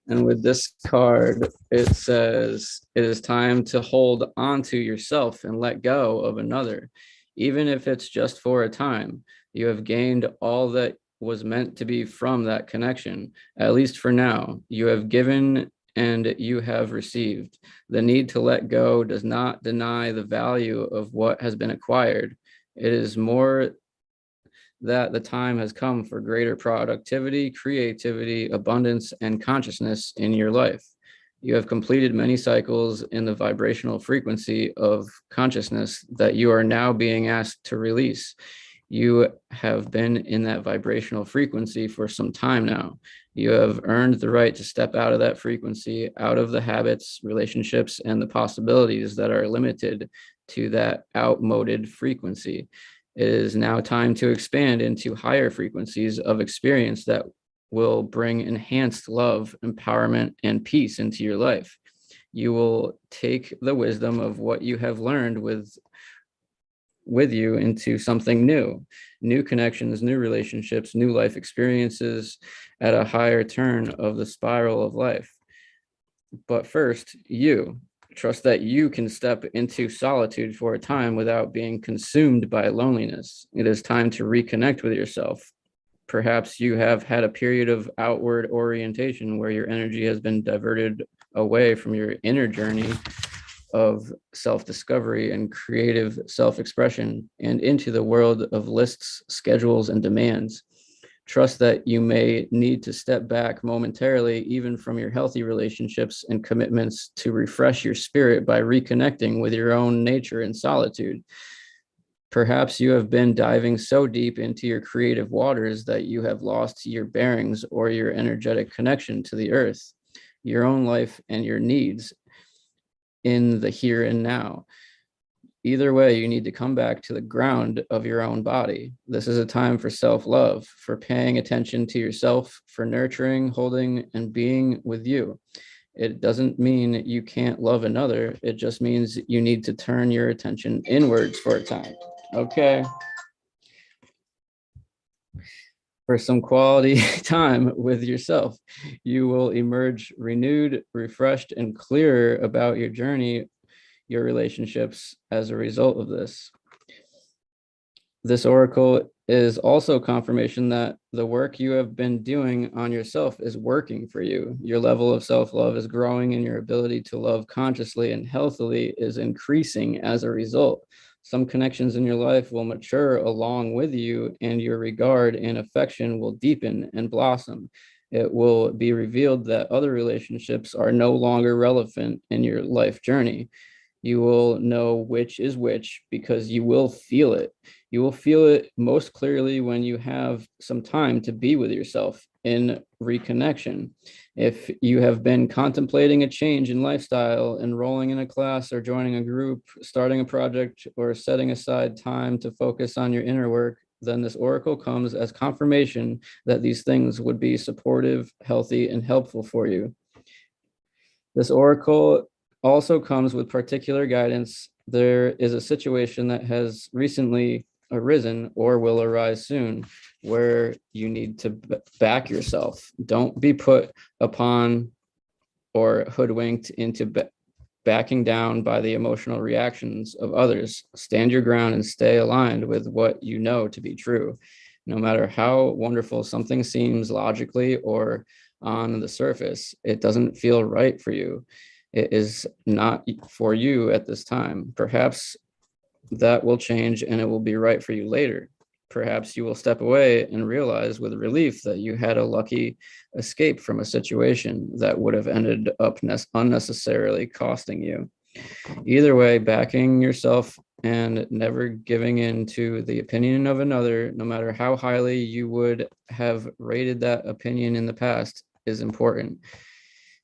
And with this card, it says it is time to hold on to yourself and let go of another, even if it's just for a time. You have gained all that was meant to be from that connection, at least for now. You have given and you have received. The need to let go does not deny the value of what has been acquired. It is more that the time has come for greater productivity, creativity, abundance, and consciousness in your life. You have completed many cycles in the vibrational frequency of consciousness that you are now being asked to release. You have been in that vibrational frequency for some time now. You have earned the right to step out of that frequency, out of the habits, relationships, and the possibilities that are limited to that outmoded frequency. It is now time to expand into higher frequencies of experience that will bring enhanced love, empowerment, and peace into your life. You will take the wisdom of what you have learned with you into something new connections, new relationships, new life experiences at a higher turn of the spiral of life. But first, you trust that you can step into solitude for a time without being consumed by loneliness. It is time to reconnect with yourself. Perhaps you have had a period of outward orientation where your energy has been diverted away from your inner journey of self-discovery and creative self-expression and into the world of lists, schedules, and demands. Trust that you may need to step back momentarily, even from your healthy relationships and commitments, to refresh your spirit by reconnecting with your own nature in solitude. Perhaps you have been diving so deep into your creative waters that you have lost your bearings or your energetic connection to the earth, your own life, and your needs in the here and now. Either way, you need to come back to the ground of your own body. This is a time for self-love, for paying attention to yourself, for nurturing, holding, and being with you. It doesn't mean you can't love another. It just means you need to turn your attention inwards for a time. Okay. For some quality time with yourself, you will emerge renewed, refreshed, and clearer about your journey, your relationships as a result of this. This oracle is also confirmation that the work you have been doing on yourself is working for you. Your level of self-love is growing and your ability to love consciously and healthily is increasing as a result. Some connections in your life will mature along with you, and your regard and affection will deepen and blossom. It will be revealed that other relationships are no longer relevant in your life journey. You will know which is which because you will feel it. You will feel it most clearly when you have some time to be with yourself in reconnection. If you have been contemplating a change in lifestyle, enrolling in a class or joining a group, starting a project, or setting aside time to focus on your inner work, then this oracle comes as confirmation that these things would be supportive, healthy, and helpful for you. This oracle also comes with particular guidance. There is a situation that has recently arisen or will arise soon where you need to back yourself. Don't be put upon or hoodwinked into backing down by the emotional reactions of others. Stand your ground and stay aligned with what you know to be true. No matter how wonderful something seems logically or on the surface, it doesn't feel right for you. It is not for you at this time. Perhaps that will change and it will be right for you later. Perhaps you will step away and realize with relief that you had a lucky escape from a situation that would have ended up unnecessarily costing you. Either way, backing yourself and never giving in to the opinion of another, no matter how highly you would have rated that opinion in the past, is important.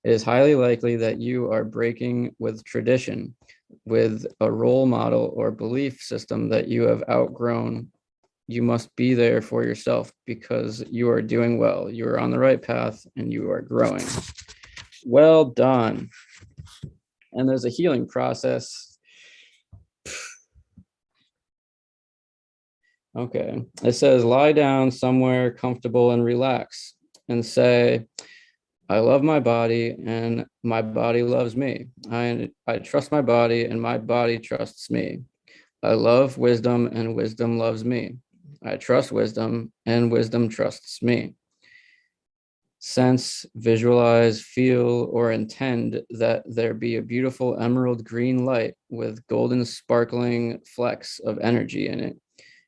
It is highly likely that you are breaking with tradition, with a role model or belief system that you have outgrown. You must be there for yourself because you are doing well. You are on the right path and you are growing. Well done. And there's a healing process. Okay. It says, lie down somewhere comfortable and relax and say, I love my body and my body loves me. I trust my body and my body trusts me. I love wisdom and wisdom loves me. I trust wisdom and wisdom trusts me. Sense, visualize, feel, or intend that there be a beautiful emerald green light with golden sparkling flecks of energy in it.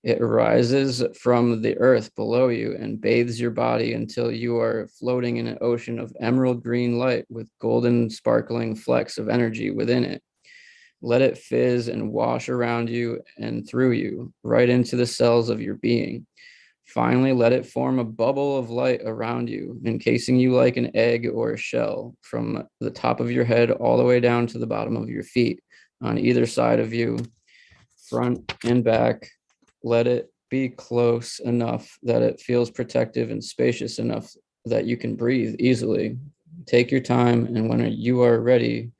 It rises from the earth below you and bathes your body until you are floating in an ocean of emerald green light with golden sparkling flecks of energy within it. Let it fizz and wash around you and through you, right into the cells of your being. Finally, let it form a bubble of light around you, encasing you like an egg or a shell, from the top of your head all the way down to the bottom of your feet, on either side of you, front and back. Let it be close enough that it feels protective and spacious enough that you can breathe easily. Take your time, and when you are ready,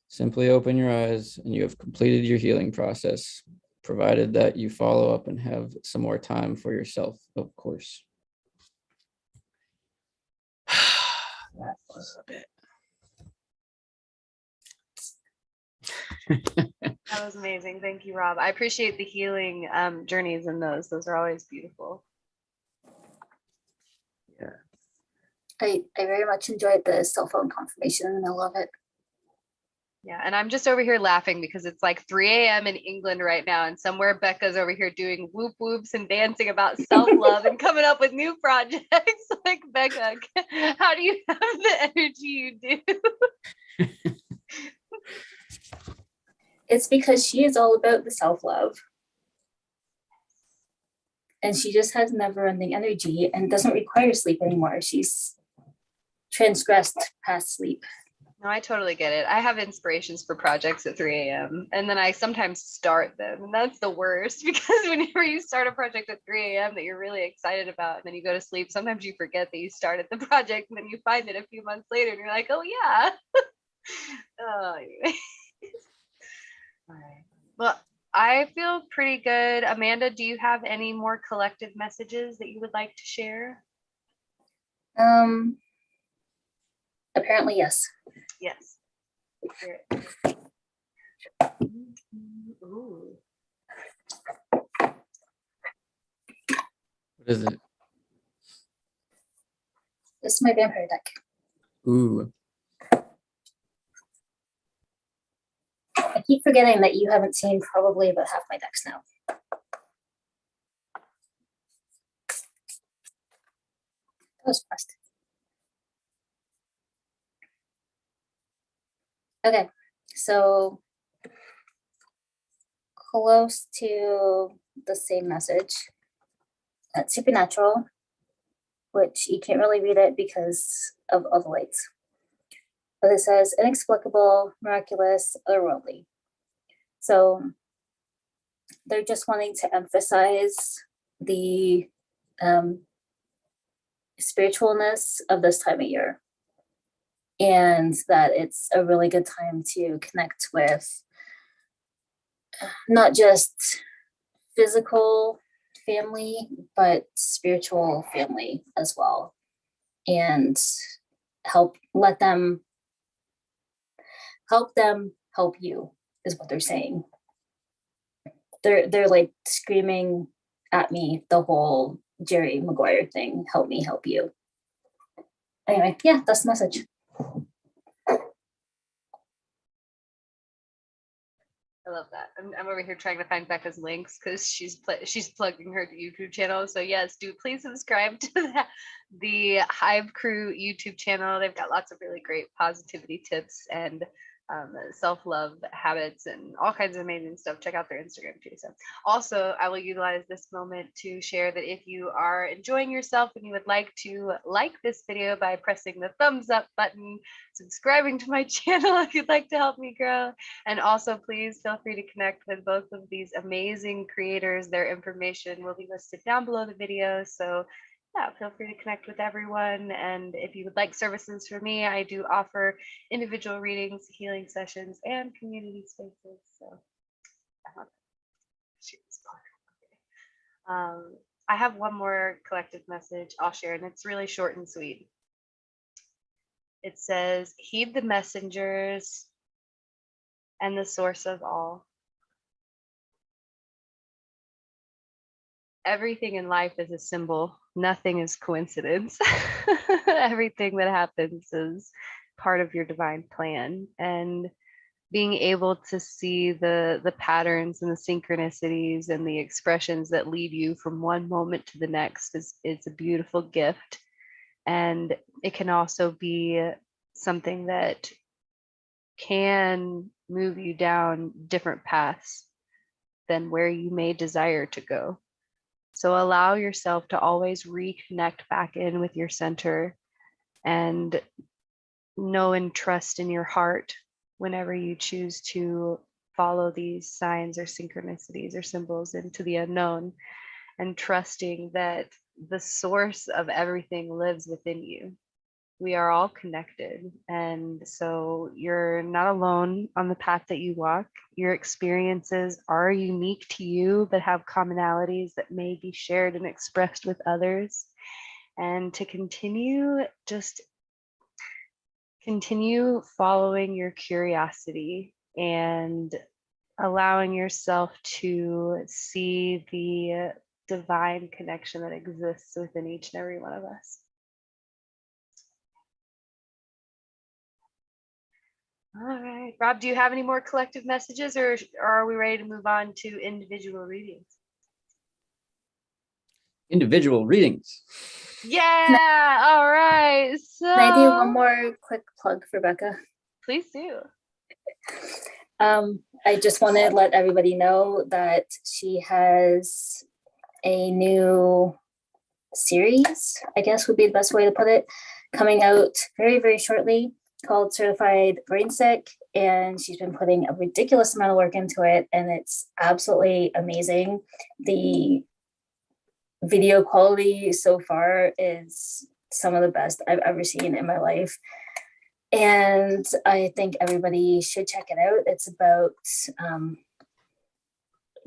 simply open your eyes and you have completed your healing process, provided that you follow up and have some more time for yourself, of course. That was a bit. That was amazing. Thank you, Rob. I appreciate the healing journeys in those. Those are always beautiful. Yeah. I very much enjoyed the cell phone confirmation and I love it. Yeah, and I'm just over here laughing because it's like 3 a.m. in England right now, and somewhere Becca's over here doing whoop whoops and dancing about self-love and coming up with new projects. Like, Becca, how do you have the energy you do? It's because she is all about the self-love. And she just has never-ending energy and doesn't require sleep anymore. She's transgressed past sleep. No, I totally get it. I have inspirations for projects at 3 a.m. and then I sometimes start them, and that's the worst because whenever you start a project at 3 a.m. that you're really excited about and then you go to sleep, sometimes you forget that you started the project and then you find it a few months later and you're like, oh yeah. Anyway. All right. Well, I feel pretty good. Amanda, do you have any more collective messages that you would like to share? Apparently, yes. Yes. Ooh. What is it? This is my vampire deck. Ooh. I keep forgetting that you haven't seen probably about half my decks now. That was fast. Okay, so close to the same message. That's supernatural, which you can't really read it because of all the lights. But it says inexplicable, miraculous, otherworldly. So they're just wanting to emphasize the spiritualness of this time of year, and that it's a really good time to connect with not just physical family, but spiritual family as well, and help them help you, is what they're saying. They're like screaming at me the whole Jerry Maguire thing, help me help you. Anyway, yeah, that's the message. I love that. I'm over here trying to find Becca's links because she's plugging her YouTube channel. So yes, do please subscribe to the Hive Crew YouTube channel. They've got lots of really great positivity tips and self-love habits and all kinds of amazing stuff. Check out their Instagram too. So also, I will utilize this moment to share that if you are enjoying yourself and you would like to like this video by pressing the thumbs up button, subscribing to my channel if you'd like to help me grow, and also please feel free to connect with both of these amazing creators. Their information will be listed down below the video. So yeah, feel free to connect with everyone. And if you would like services from me, I do offer individual readings, healing sessions, and community spaces. So I have one more collective message I'll share, and it's really short and sweet. It says, heed the messengers and the source of all. Everything in life is a symbol. Nothing is coincidence. Everything that happens is part of your divine plan. And being able to see the patterns and the synchronicities and the expressions that lead you from one moment to the next is a beautiful gift. And it can also be something that can move you down different paths than where you may desire to go. So allow yourself to always reconnect back in with your center and know and trust in your heart whenever you choose to follow these signs or synchronicities or symbols into the unknown, and trusting that the source of everything lives within you. We are all connected, and so you're not alone on the path that you walk. Your experiences are unique to you, but have commonalities that may be shared and expressed with others. And to continue following your curiosity and allowing yourself to see the divine connection that exists within each and every one of us. All right, Rob, do you have any more collective messages, or are we ready to move on to individual readings? Individual readings. Yeah, all right. So Can I do one more quick plug for Becca? Please do. I just want to let everybody know that she has a new series, I guess would be the best way to put it, coming out very, very shortly, called Certified Brain Sick, and she's been putting a ridiculous amount of work into it, and it's absolutely amazing. The video quality so far is some of the best I've ever seen in my life, and I think everybody should check it out. It's about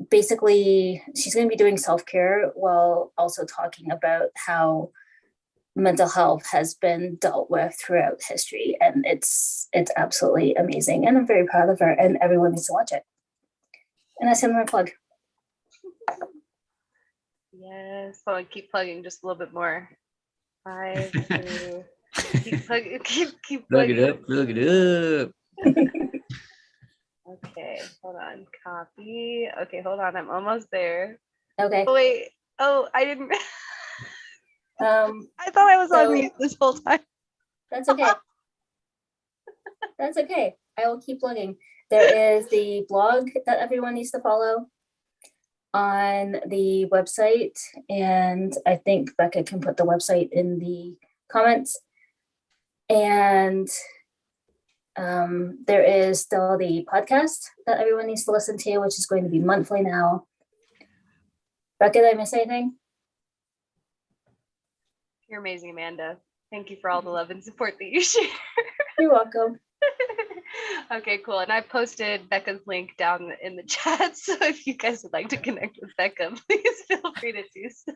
basically she's going to be doing self-care while also talking about how mental health has been dealt with throughout history, and it's absolutely amazing, and I'm very proud of her, and everyone needs to watch it. And that's my plug. Yes, so I keep plugging just a little bit more. 5, 2, keep plugging. Plug it up, plug it up. Okay, hold on. Copy. Okay, hold on. I'm almost there. Okay. Oh wait. Oh, I didn't. I thought I was so on mute this whole time. That's okay. That's okay. I will keep plugging. There is the blog that everyone needs to follow. on the website, and I think Becca can put the website in the comments. And there is still the podcast that everyone needs to listen to, which is going to be monthly now. Becca, did I miss anything? You're amazing, Amanda. Thank you for all the love and support that you share. You're welcome. Okay, cool. And I posted Becca's link down in the chat. So if you guys would like to connect with Becca, please feel free to do so.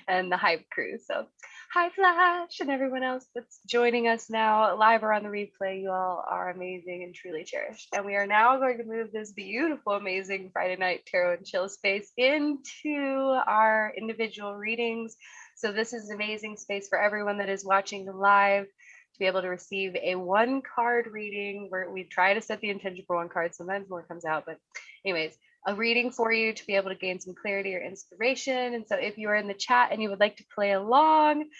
And the Hype crew. So hi, Flash, and everyone else that's joining us now live or on the replay. You all are amazing and truly cherished. And we are now going to move this beautiful, amazing Friday night tarot and chill space into our individual readings. So this is an amazing space for everyone that is watching live to be able to receive a 1-card reading where we try to set the intention for 1 card. Sometimes more comes out, but anyways, a reading for you to be able to gain some clarity or inspiration. And so if you are in the chat and you would like to play along,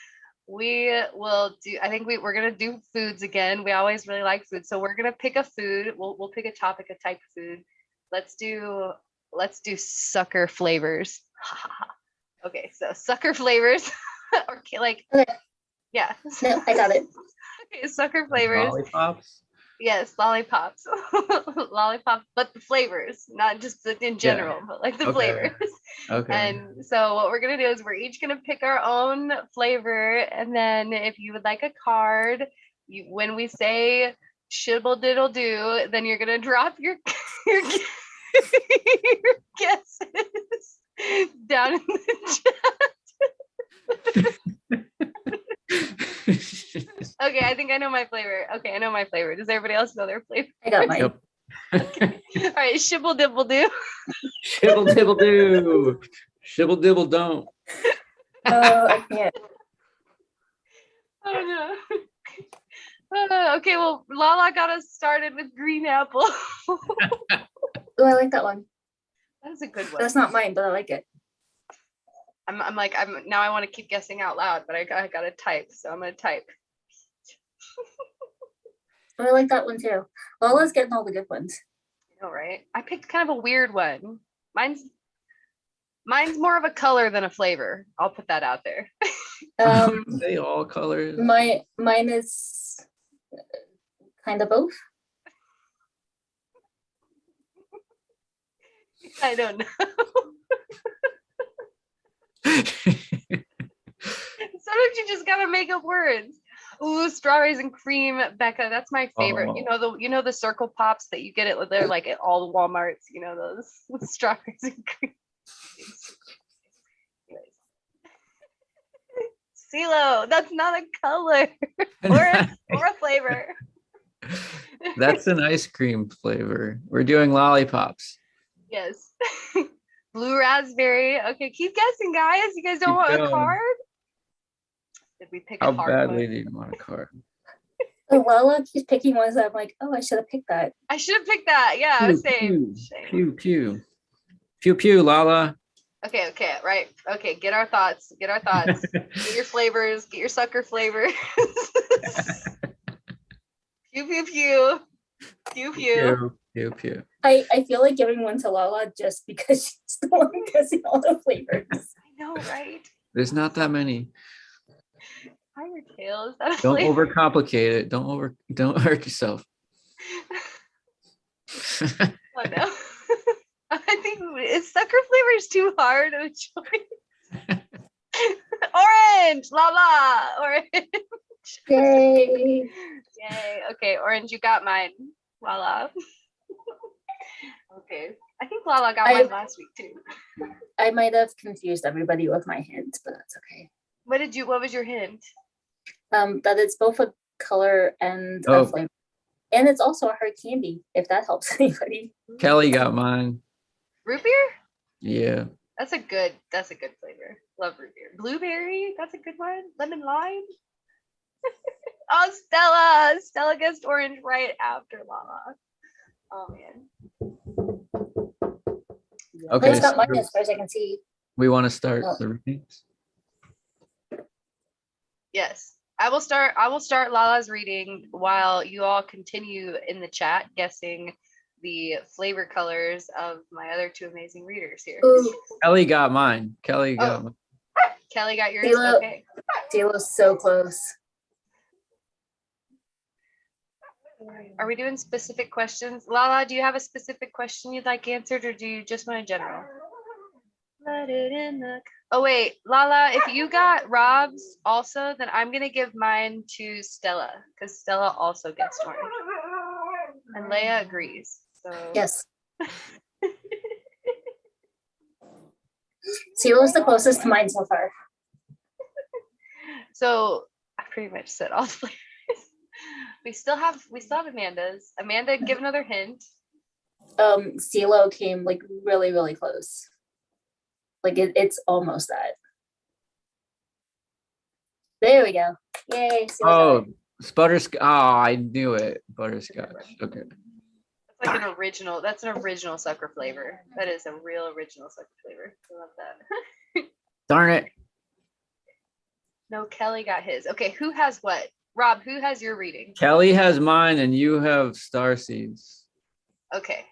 we will do, I think we're going to do foods again. We always really like food. So we're going to pick a food. We'll pick a topic, a type of food. Let's do sucker flavors. Okay, so sucker flavors. Okay, like, Okay. yeah. No, I got it. Okay, sucker flavors. Lollipops. Yes, lollipops. Lollipops, but the flavors, not just in general, but like the Okay. flavors. Okay. And so what we're gonna do is we're each gonna pick our own flavor, and then if you would like a card, when we say shibble diddle do, then you're gonna drop your your, your guesses down in the chat. Okay, I think I know my flavor. Okay, I know my flavor. Does everybody else know their flavor? I got mine. Yep. Okay. All right, shibble dibble do. Shibble dibble do. Shibble dibble don't. Oh, I can't. Oh no. Okay, well, Lala got us started with green apple. Oh, I like that one. That's a good one. That's not mine, but I like it. I'm now I want to keep guessing out loud, but I gotta type, so I'm gonna type. Oh, I like that one too. Lala's getting all the good ones. I know, right? I picked kind of a weird one. Mine's more of a color than a flavor. I'll put that out there. They all colors. Mine is kind of both. I don't know. Sometimes you just gotta make up words. Ooh, strawberries and cream, Becca. That's my favorite. Oh. You know the circle pops that you get it. They're like at all the WalMarts. You know those strawberries and cream. Anyways. CeeLo, that's not a color or a flavor. That's an ice cream flavor. We're doing lollipops. Yes. Blue raspberry. Okay, keep guessing, guys. You guys don't Keep want going. a card? Did we pick How a hard badly one? do you want a card? Oh, Lala keeps picking ones that I'm like, oh, I should have picked that. I should have picked that. Yeah, Pew, same. pew, pew. Pew, pew, Lala. Okay, right. Okay, get our thoughts. Get your flavors. Get your sucker flavors. Pew, pew, pew. Pew, pew. Pew, pew. I feel like giving one to Lala just because she's the one guessing all the flavors. I know, right? There's not that many. Pirate Tail, is that a Don't flavor? overcomplicate it. Don't hurt yourself. Oh no. I think sucker flavor is too hard of a choice. Orange, la orange. Yay. Yay. Okay, orange, you got mine. Voila. Okay. I think Lala got mine last week too. I might have confused everybody with my hint, but that's okay. What was your hint? That it's both a color and a flavor. And it's also a hard candy, if that helps anybody. Kelly got mine. Root beer? Yeah. That's a good flavor. Love root beer. Blueberry, that's a good one. Lemon lime. Oh, Stella guessed orange right after Lala. Oh man. Okay. It's got mine as far as I can see. We want to start the readings. Yes. I will start Lala's reading while you all continue in the chat guessing the flavor colors of my other two amazing readers here. Ooh, Kelly got mine. Kelly got mine. Kelly got yours? Tila. Okay. Tila's so close. Are we doing specific questions? Lala, do you have a specific question you'd like answered, or do you just want a general? Let it in the... Oh, wait, Lala, if you got Rob's also, then I'm going to give mine to Stella, because Stella also gets orange. And Leia agrees. So Yes. Tila's the closest to mine so far. So I pretty much said all the flavors. We still have Amanda's. Amanda, give another hint. CeeLo came like really, really close. Like it's almost that. There we go. Yay. Oh, butterscotch. Oh, I knew it. Butterscotch. Okay. That's like an original. That's an original sucker flavor. That is a real original sucker flavor. I love that. Darn it. No, Kelly got his. Okay, who has what? Rob, who has your reading? Kelly has mine and you have star seeds. Okay.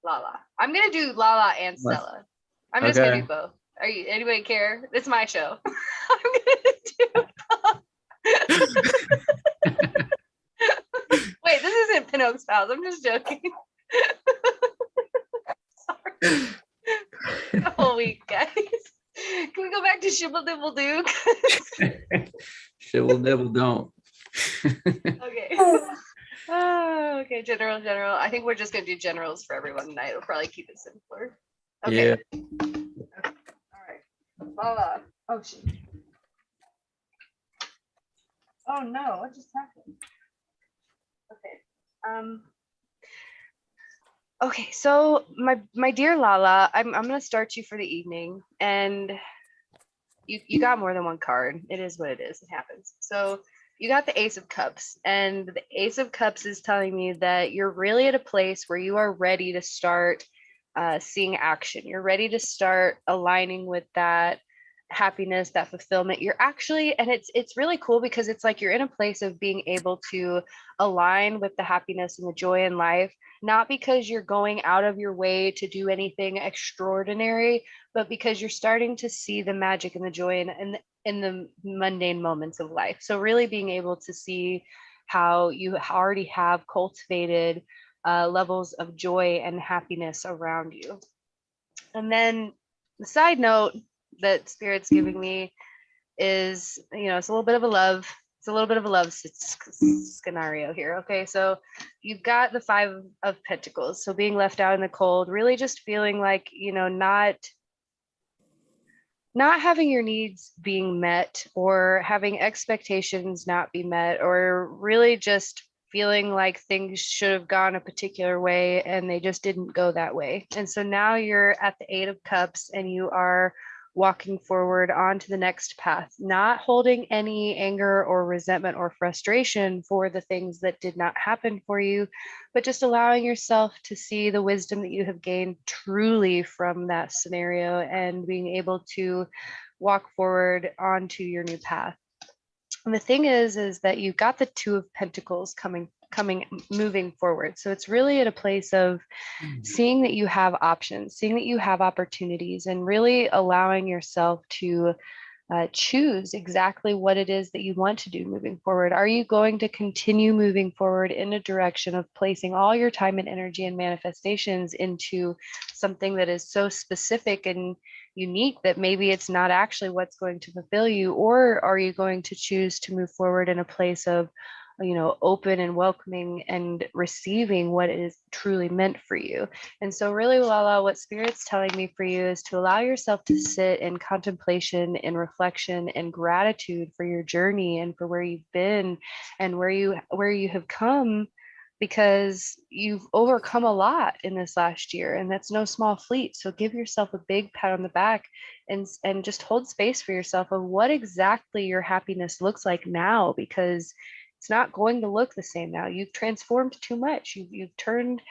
Lala. I'm gonna do Lala and Stella. I'm just gonna do both. Anybody care? It's my show. I'm gonna do both. Wait, this isn't Pinocchio's Pals. I'm just joking. Sorry. The whole week, guys. Can we go back to Shibble Dibble Doo? Shibble dibble don't. Okay. Oh, okay, general. I think we're just gonna do generals for everyone tonight. We'll probably keep it simpler. Okay. Yeah. Okay. All right. Lala. Oh shit. Oh no! What just happened? Okay. Okay. So my dear Lala, I'm gonna start you for the evening, and you got more than one card. It is what it is. It happens. So you got the Ace of Cups, and the Ace of Cups is telling me that you're really at a place where you are ready to start seeing action. You're ready to start aligning with that happiness, that fulfillment. You're actually, and it's really cool because it's like you're in a place of being able to align with the happiness and the joy in life, not because you're going out of your way to do anything extraordinary, but because you're starting to see the magic and the joy in the mundane moments of life. So really being able to see how you already have cultivated levels of joy and happiness around you. And then the side note that Spirit's giving me is, it's a little bit of a love scenario here. Okay, so you've got the Five of Pentacles, so being left out in the cold, really just feeling like, not having your needs being met, or having expectations not be met, or really just feeling like things should have gone a particular way and they just didn't go that way. And so now you're at the Eight of Cups and you are walking forward onto the next path, not holding any anger or resentment or frustration for the things that did not happen for you, but just allowing yourself to see the wisdom that you have gained truly from that scenario and being able to walk forward onto your new path. And the thing is that you've got the Two of Pentacles moving forward. So it's really at a place of seeing that you have options, seeing that you have opportunities, and really allowing yourself to choose exactly what it is that you want to do moving forward. Are you going to continue moving forward in a direction of placing all your time and energy and manifestations into something that is so specific and unique that maybe it's not actually what's going to fulfill you? Or are you going to choose to move forward in a place of open and welcoming and receiving what is truly meant for you? And so really, Lala, what Spirit's telling me for you is to allow yourself to sit in contemplation and reflection and gratitude for your journey and for where you've been and where you have come, because you've overcome a lot in this last year, and that's no small feat. So give yourself a big pat on the back and just hold space for yourself of what exactly your happiness looks like now, because it's not going to look the same now. You've transformed too much. You've turned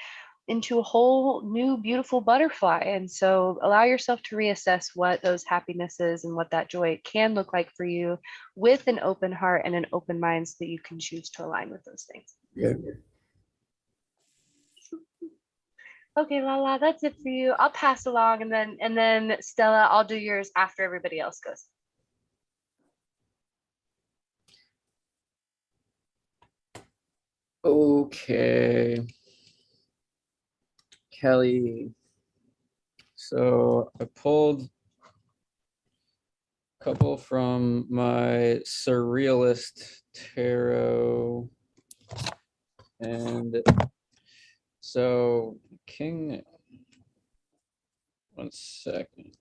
into a whole new beautiful butterfly. And so allow yourself to reassess what those happinesses and what that joy can look like for you, with an open heart and an open mind, so that you can choose to align with those things. Yeah. Okay, Lala, that's it for you. I'll pass along, and then Stella, I'll do yours after everybody else goes. Okay, Kelly. So I pulled a couple from my Surrealist Tarot. And so King, 1 second.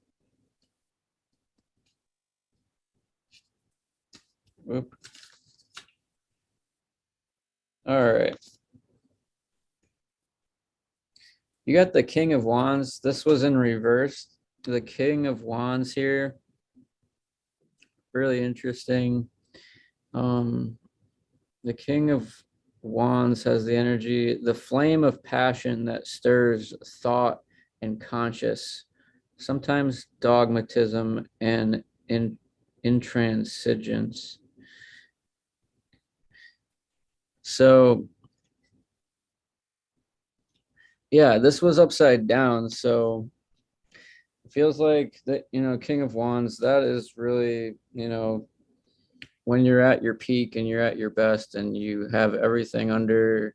Oop. All right. You got the King of Wands. This was in reverse. The King of Wands here. Really interesting. The King of Wands has the energy, the flame of passion that stirs thought and conscious, sometimes dogmatism and intransigence. So yeah, this was upside down. So it feels like that, King of Wands, that is really, when you're at your peak and you're at your best and you have everything under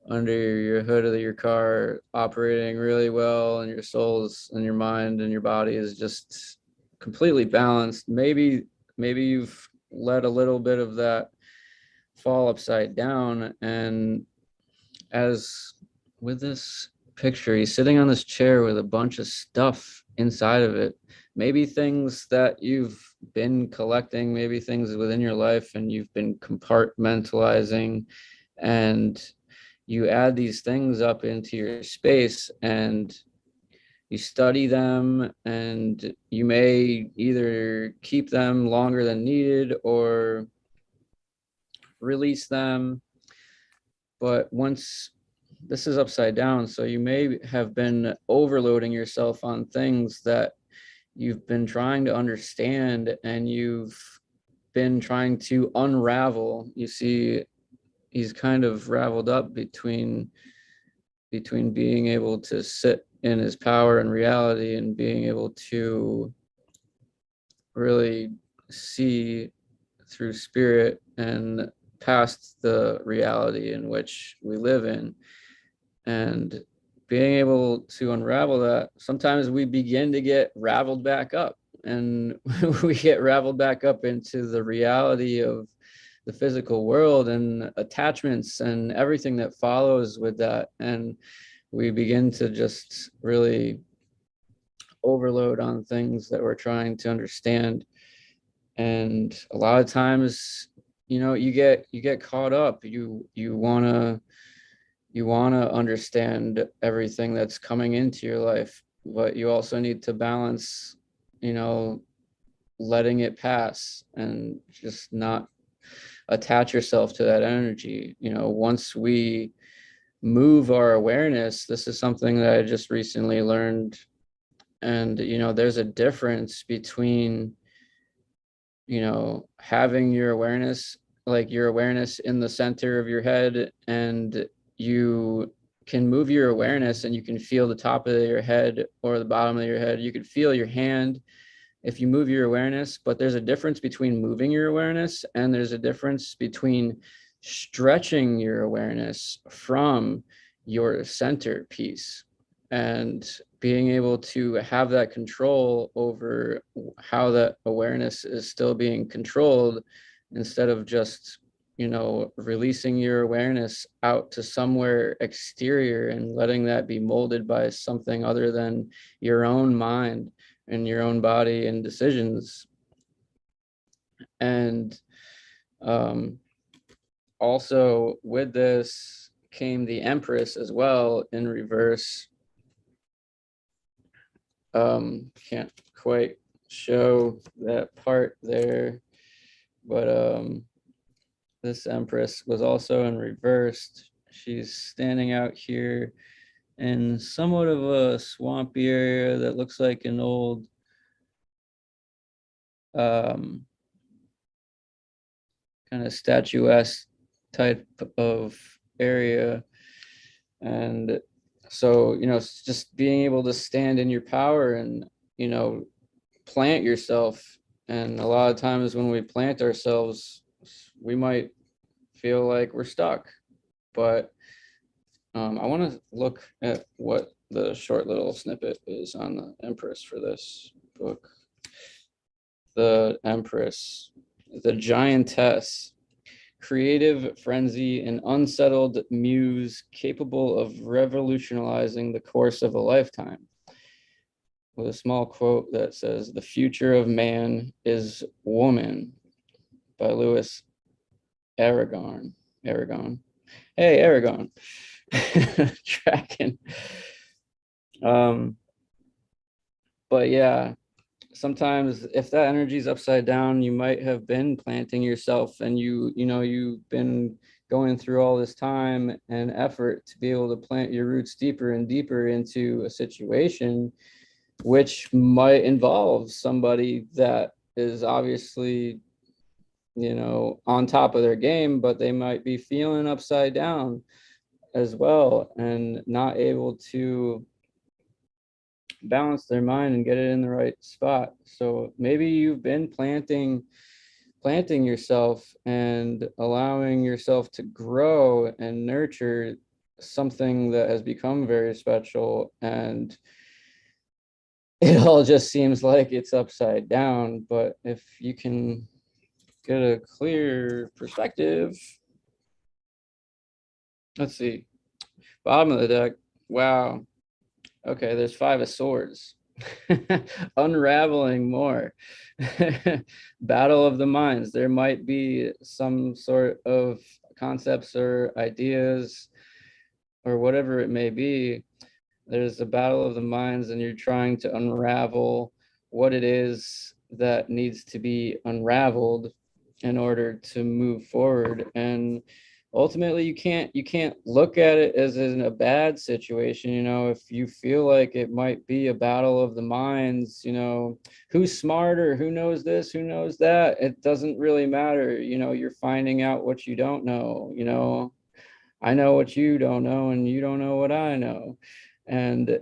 your hood of your car operating really well, and your souls and your mind and your body is just completely balanced. Maybe you've let a little bit of that fall upside down, and as with this picture, he's sitting on this chair with a bunch of stuff inside of it. Maybe things that you've been collecting, maybe things within your life and you've been compartmentalizing, and you add these things up into your space and you study them, and you may either keep them longer than needed or release them. But once this is upside down, so you may have been overloading yourself on things that you've been trying to understand and you've been trying to unravel. You see, he's kind of raveled up between being able to sit in his power and reality and being able to really see through spirit and past the reality in which we live in, and being able to unravel that. Sometimes we begin to get raveled back up, and we get raveled back up into the reality of the physical world and attachments and everything that follows with that, and we begin to just really overload on things that we're trying to understand. And a lot of times, you get caught up. You want to understand everything that's coming into your life, but you also need to balance, letting it pass and just not attach yourself to that energy. Once we move our awareness, this is something that I just recently learned, and there's a difference between having your awareness, like your awareness in the center of your head, and you can move your awareness and you can feel the top of your head or the bottom of your head. You can feel your hand if you move your awareness, but there's a difference between moving your awareness and there's a difference between stretching your awareness from your center piece and being able to have that control over how that awareness is still being controlled, instead of just releasing your awareness out to somewhere exterior and letting that be molded by something other than your own mind and your own body and decisions. And also with this came the Empress as well in reverse. Can't quite show that part there, but this Empress was also in reversed. She's standing out here in somewhat of a swampy area that looks like an old kind of statuesque type of area, and So, just being able to stand in your power and, plant yourself. And a lot of times when we plant ourselves, we might feel like we're stuck. But I want to look at what the short little snippet is on the Empress for this book. The Empress, the giantess, creative frenzy, an unsettled muse capable of revolutionizing the course of a lifetime. With a small quote that says, "The future of man is woman," by Louis Aragon. Hey, Aragon. Tracking. But yeah, sometimes if that energy is upside down, you might have been planting yourself, and you've been going through all this time and effort to be able to plant your roots deeper and deeper into a situation, which might involve somebody that is obviously, on top of their game, but they might be feeling upside down as well and not able to balance their mind and get it in the right spot. So maybe you've been planting yourself and allowing yourself to grow and nurture something that has become very special, and it all just seems like it's upside down. But if you can get a clear perspective, let's see, bottom of the deck, wow, okay, there's 5 of swords. Unraveling more. Battle of the minds. There might be some sort of concepts or ideas or whatever it may be. There's a battle of the minds, and you're trying to unravel what it is that needs to be unraveled in order to move forward. And ultimately, you can't look at it as in a bad situation. If you feel like it might be a battle of the minds, who's smarter, who knows this, who knows that, it doesn't really matter. You're finding out what you don't know. I know what you don't know, and you don't know what I know. And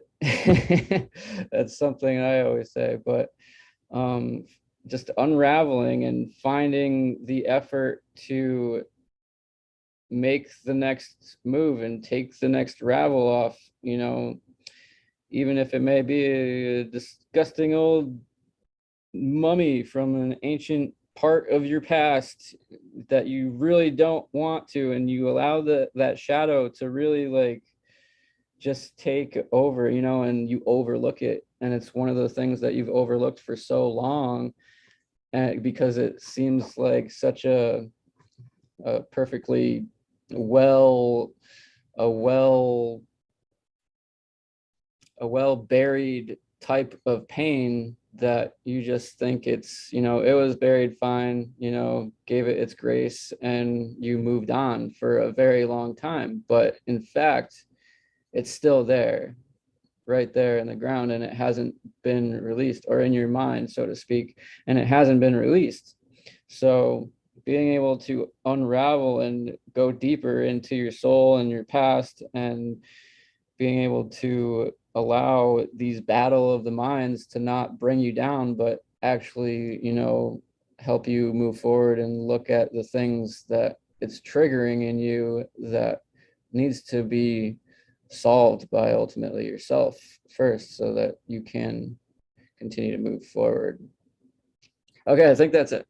that's something I always say. But just unraveling and finding the effort to make the next move and take the next ravel off, even if it may be a disgusting old mummy from an ancient part of your past that you really don't want to, and you allow that shadow to really like just take over, and you overlook it. And it's one of the things that you've overlooked for so long, and because it seems like such a perfectly well buried type of pain that you just think it's, it was buried fine, gave it its grace, and you moved on for a very long time. But in fact, it's still there, right there in the ground, and it hasn't been released, or in your mind, so to speak, and it hasn't been released. So being able to unravel and go deeper into your soul and your past, and being able to allow these battle of the minds to not bring you down, but actually, help you move forward and look at the things that it's triggering in you that needs to be solved by ultimately yourself first, so that you can continue to move forward. Okay, I think that's it.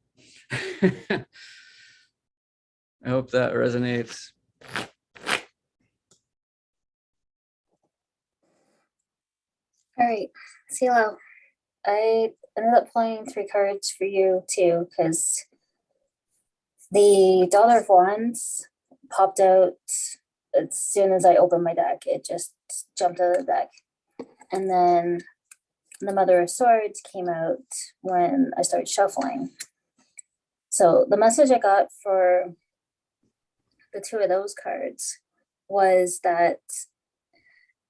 I hope that resonates. All right, CeeLo, I ended up playing 3 cards for you too, because the Dollar of Wands popped out as soon as I opened my deck. It just jumped out of the deck. And then the Mother of Swords came out when I started shuffling. So the message I got for the 2 of those cards was that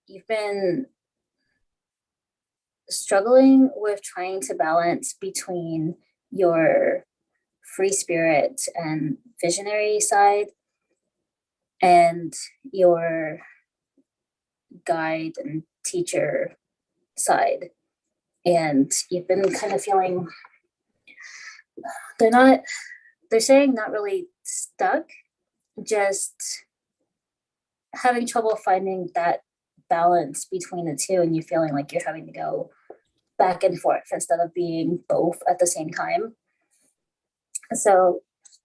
you've been struggling with trying to balance between your free spirit and visionary side and your guide and teacher side. And you've been kind of feeling, they're saying not really stuck, just having trouble finding that balance between the two, and you feeling like you're having to go back and forth instead of being both at the same time. So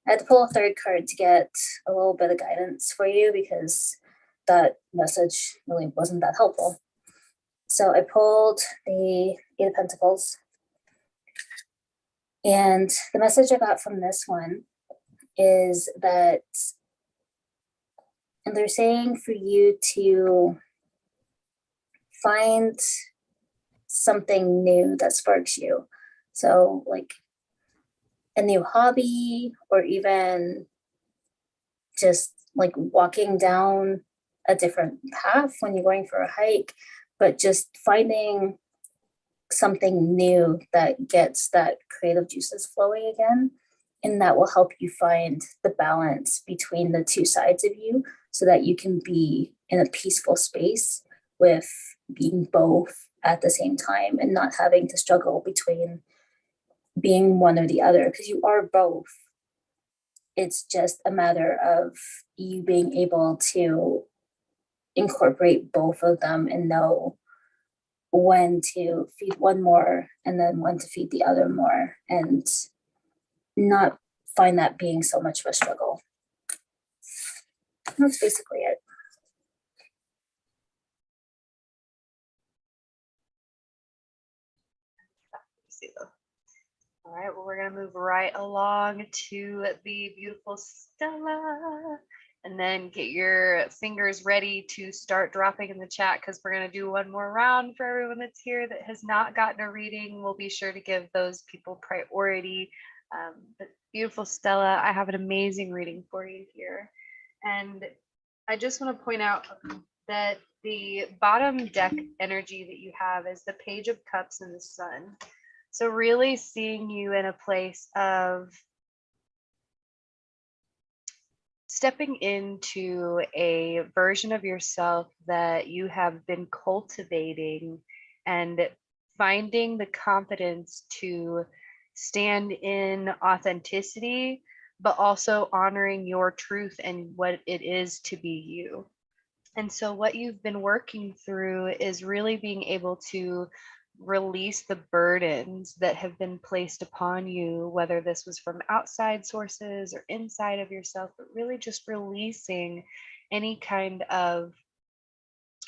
I had to pull a third card to get a little bit of guidance for you, because that message really wasn't that helpful. So I pulled the Eight of Pentacles, and the message I got from this one is that, and they're saying for you to find something new that sparks you. So like a new hobby, or even just like walking down a different path when you're going for a hike, but just finding something new that gets that creative juices flowing again. And that will help you find the balance between the two sides of you, so that you can be in a peaceful space with being both at the same time, and not having to struggle between being one or the other, because you are both. It's just a matter of you being able to incorporate both of them and know when to feed one more and then when to feed the other more, and not find that being so much of a struggle. That's basically it. All right, well, we're going to move right along to the beautiful Stella, and then get your fingers ready to start dropping in the chat, because we're going to do one more round for everyone that's here that has not gotten a reading. We'll be sure to give those people priority. But beautiful Stella, I have an amazing reading for you here. And I just want to point out that the bottom deck energy that you have is the Page of Cups and the Sun. So really seeing you in a place of stepping into a version of yourself that you have been cultivating, and finding the confidence to stand in authenticity, but also honoring your truth and what it is to be you. And so what you've been working through is really being able to release the burdens that have been placed upon you, whether this was from outside sources or inside of yourself, but really just releasing any kind of,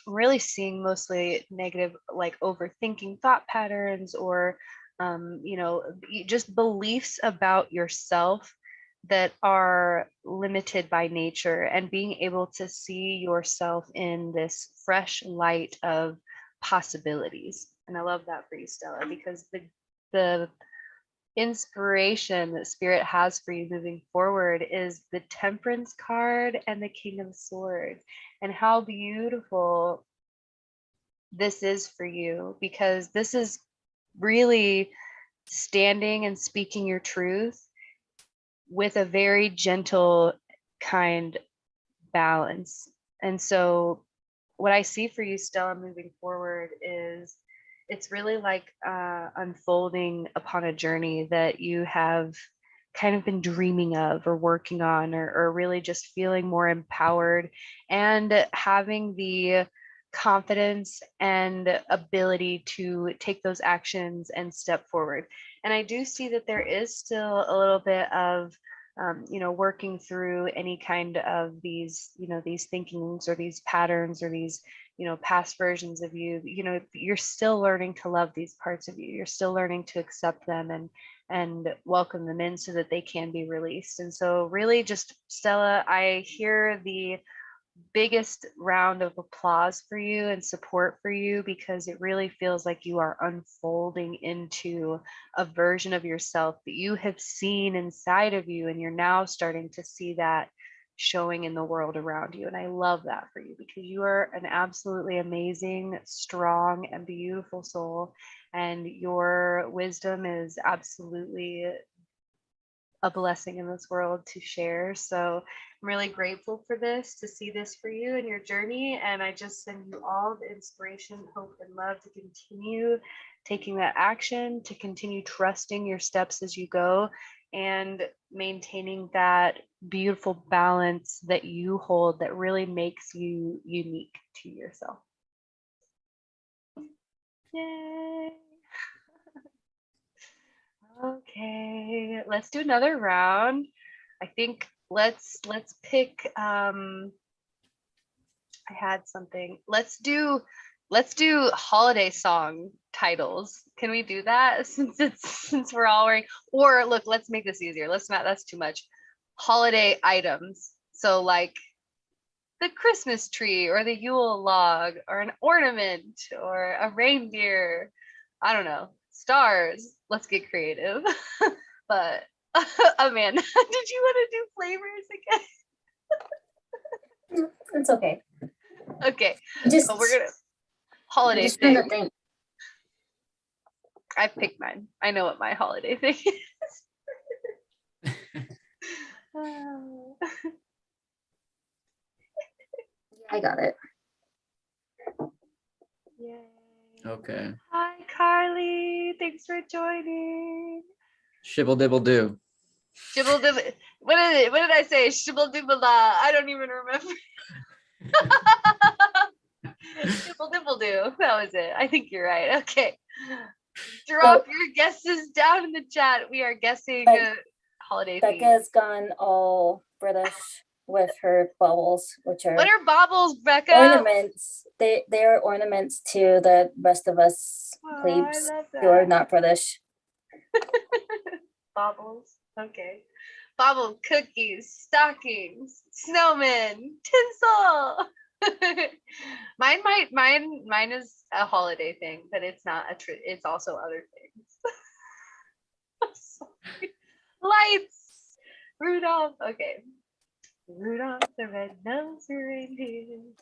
really seeing mostly negative, like overthinking thought patterns, or just beliefs about yourself that are limited by nature, and being able to see yourself in this fresh light of possibilities. And I love that for you, Stella, because the inspiration that Spirit has for you moving forward is the Temperance card and the King of Swords, and how beautiful this is for you, because this is really standing and speaking your truth with a very gentle, kind balance. And so what I see for you, Stella, moving forward is it's really like unfolding upon a journey that you have kind of been dreaming of or working on, or really just feeling more empowered and having the confidence and ability to take those actions and step forward. And I do see that there is still a little bit of working through any kind of these, these thinkings or these patterns or these, past versions of you. You're still learning to love these parts of you. You're still learning to accept them and welcome them in so that they can be released. And so really just, Stella, I hear the biggest round of applause for you and support for you, because it really feels like you are unfolding into a version of yourself that you have seen inside of you, and you're now starting to see that showing in the world around you. And I love that for you, because you are an absolutely amazing, strong, and beautiful soul, and your wisdom is absolutely a blessing in this world to share. So I'm really grateful for this, to see this for you and your journey. And I just send you all the inspiration, hope, and love to continue taking that action, to continue trusting your steps as you go, and maintaining that beautiful balance that you hold that really makes you unique to yourself. Yay. Okay, let's do another round. I think let's pick I had something. Let's do holiday song titles. Can we do that since we're all wearing, or look, let's make this easier. Let's not, that's too much. Holiday items. So like the Christmas tree or the Yule log or an ornament or a reindeer. I don't know. Stars. Let's get creative. But Amanda, did you want to do flavors again? It's okay. Okay. Just, So we're gonna holiday just trying to thing. think. I picked mine. I know what my holiday thing is. I got it. Yay. Okay. Hi, Carly. Thanks for joining. Shibble dibble do. Shibble dibble. What is it? What did I say? Shibble dibble da. I don't even remember. Shibble dibble do. That was it. I think you're right. Okay. Drop your guesses down in the chat. We are guessing holiday themes. Becca's gone all British with her baubles, which are What are baubles, Becca? ornaments. They are ornaments to the rest of us plebes who are not British. Baubles. Okay. Bauble, cookies, stockings, snowmen, tinsel. Mine is a holiday thing, but it's not it's also other things. I'm sorry. Lights. Rudolph. Okay. Rudolph the red-nosed reindeer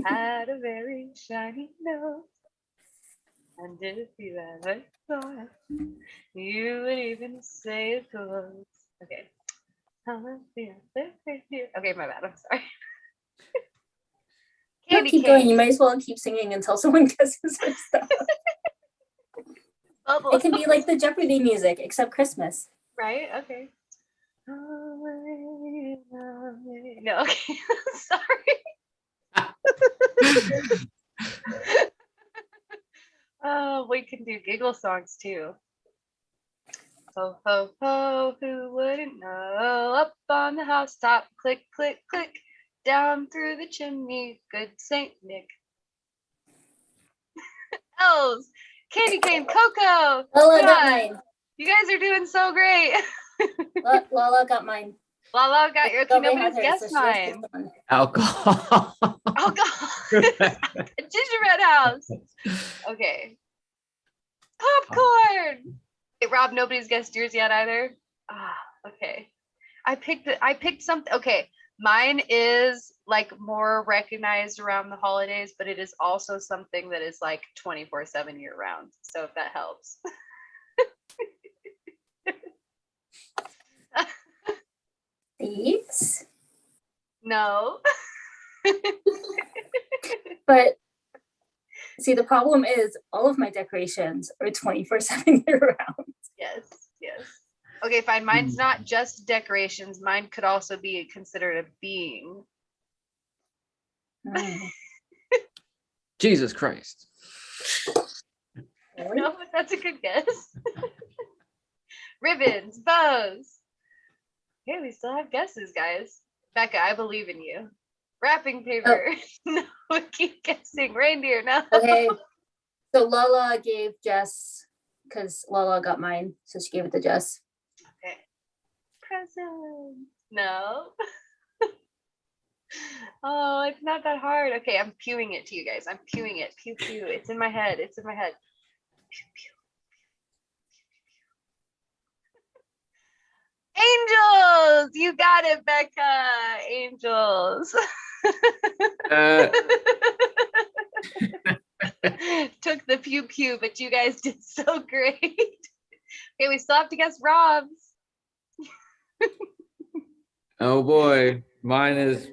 had a very shiny nose. And if you ever saw it, you would even say it was. Okay. Okay, my bad. I'm sorry. Don't keep going. You might as well keep singing until someone guesses her stuff. It can be like the Jeopardy music, except Christmas. Right? Okay. No, okay. Sorry. We can do giggle songs too. Ho, ho, ho, who wouldn't know? Up on the housetop, click, click, click. Down through the chimney, good Saint Nick. Elves, candy cane, Coco. Lala got mine. You guys are doing so great. Lala got mine. Lala got your. Okay, nobody's guessed mine. Alcohol. Alcohol. Gingerbread house. Okay. Popcorn. Hey, Rob, nobody's guessed yours yet either. Okay. I picked something. Okay. Mine is like more recognized around the holidays, but it is also something that is like 24/7 year round. So if that helps. Thieves? No. But see, the problem is all of my decorations are 24/7 year round. Yes. Okay, fine. Mine's not just decorations. Mine could also be considered a being. Jesus Christ. Really? No, but that's a good guess. Ribbons, bows. Okay, we still have guesses, guys. Becca, I believe in you. Wrapping paper. No, keep guessing. Reindeer, no. Okay. So Lala gave Jess, because Lala got mine, so she gave it to Jess. Okay. Present. No. Oh, it's not that hard. Okay, I'm pewing it to you guys. I'm pewing it. Pew pew. It's in my head. It's in my head. Pew pew. Angels! You got it, Becca. Angels. Took the pew pew, but you guys did so great. Okay, we still have to guess Rob's. Oh boy, mine's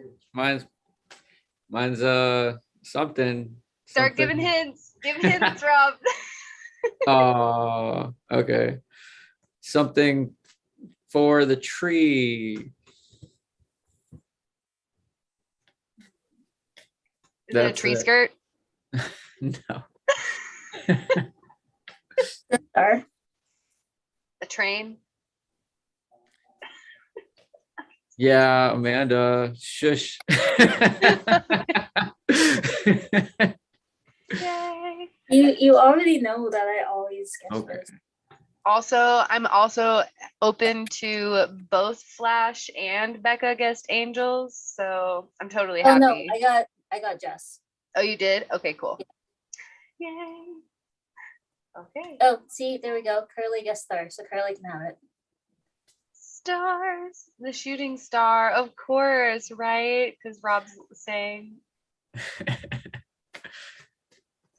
something Start giving something. hints. Give hints, Rob. Oh, okay. Something for the tree. Is it a That's tree it. skirt? No. Star. A train? Yeah, Amanda. Shush. Yay. You already know that I always get Okay. this. Also, I'm also open to both Flash and Becca guest angels, so I'm totally Oh no, happy. I got Jess. Oh, you did? Okay, cool. Yay. Okay. Oh, see, there we go. Curly guest star, so Curly can have it. Stars. The shooting star, of course, right? Because Rob's saying,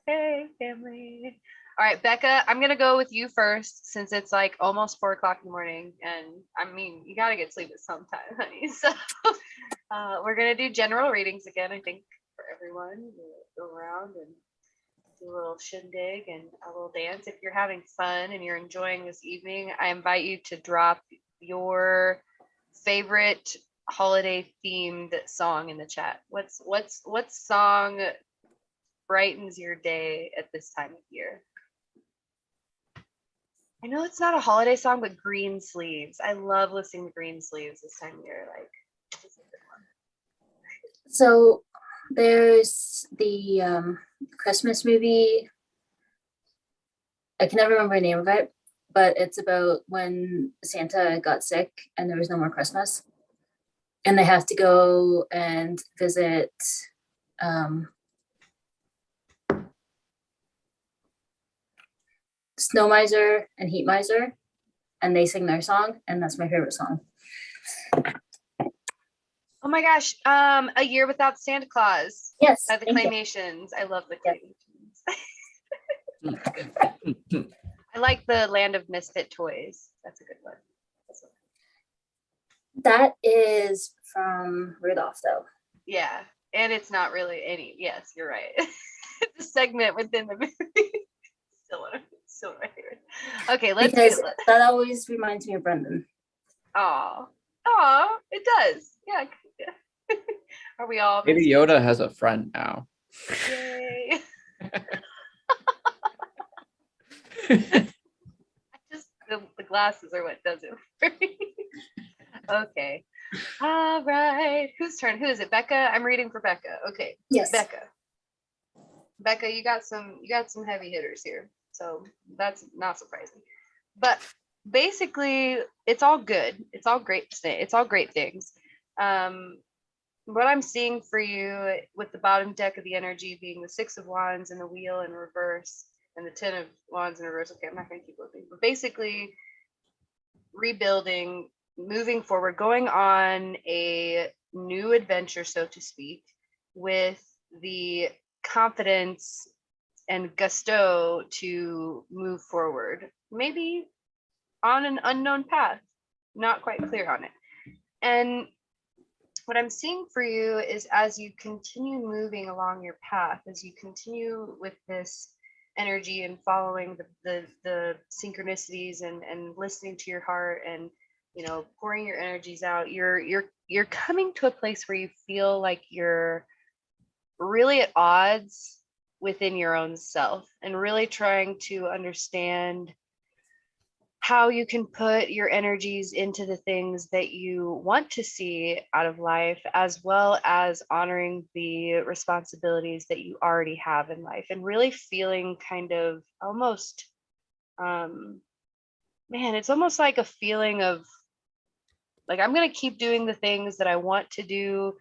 hey, family. All right, Becca, I'm going to go with you first since it's like almost 4 o'clock in the morning. And I mean, you got to get sleep at some time, honey. So we're going to do general readings again, I think, for everyone. We'll go around and do a little shindig and a little dance. If you're having fun and you're enjoying this evening, I invite you to drop your favorite holiday themed song in the chat. What song brightens your day at this time of year? I know it's not a holiday song, but Green Sleeves. I love listening to Green Sleeves this time of year. Like, it's a good one. So there's the Christmas movie. I can never remember the name of it, but it's about when Santa got sick and there was no more Christmas. And they have to go and visit Snow Miser and Heat Miser, and they sing their song, and that's my favorite song. Oh my gosh, A Year Without Santa Claus. Yes, The thank you. Claymations. I love the Yeah. Claymations. I like the Land of Misfit Toys. That's a good one. That is from Rudolph, though. Yeah, and it's not really any. Yes, you're right. The segment within the movie. Still my favorite. Okay, let's Because get. that always reminds me of Brendan. Oh, it does. Yeah. Are we all? Baby Yoda has a friend now. Yay. Just the glasses are what does it for me. Okay. All right. Whose turn? Who is it? Becca? I'm reading for Becca. Okay. Yes. Becca, you got some heavy hitters here. So that's not surprising. But basically it's all good. It's all great. It's all great things. What I'm seeing for you with the bottom deck of the energy being the 6 of Wands and the wheel in reverse and the 10 of Wands in reverse. Okay, I'm not going to keep looking, but basically rebuilding, moving forward, going on a new adventure, so to speak, with the confidence and gusto to move forward, maybe on an unknown path, not quite clear on it. And what I'm seeing for you is as you continue moving along your path, as you continue with this energy and following the synchronicities and listening to your heart and pouring your energies out, you're coming to a place where you feel like you're really at odds within your own self and really trying to understand how you can put your energies into the things that you want to see out of life, as well as honoring the responsibilities that you already have in life and really feeling kind of almost, it's almost like a feeling of like, I'm going to keep doing the things that I want to do,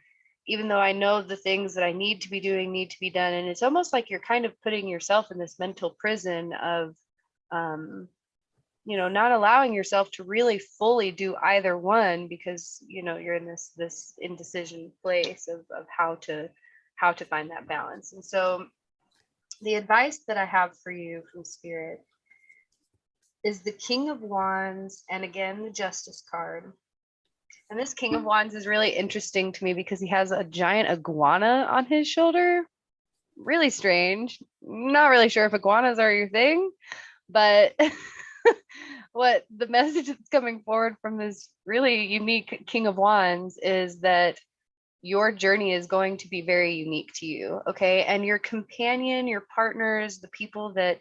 even though I know the things that I need to be doing need to be done. And it's almost like you're kind of putting yourself in this mental prison of, not allowing yourself to really fully do either one because, you're in this indecision place of how to find that balance. And so the advice that I have for you from Spirit is the King of Wands, and again, the Justice card. And this King of Wands is really interesting to me because he has a giant iguana on his shoulder. Really strange. Not really sure if iguanas are your thing, but what the message that's coming forward from this really unique King of Wands is that your journey is going to be very unique to you, okay? And your companion, your partners, the people that,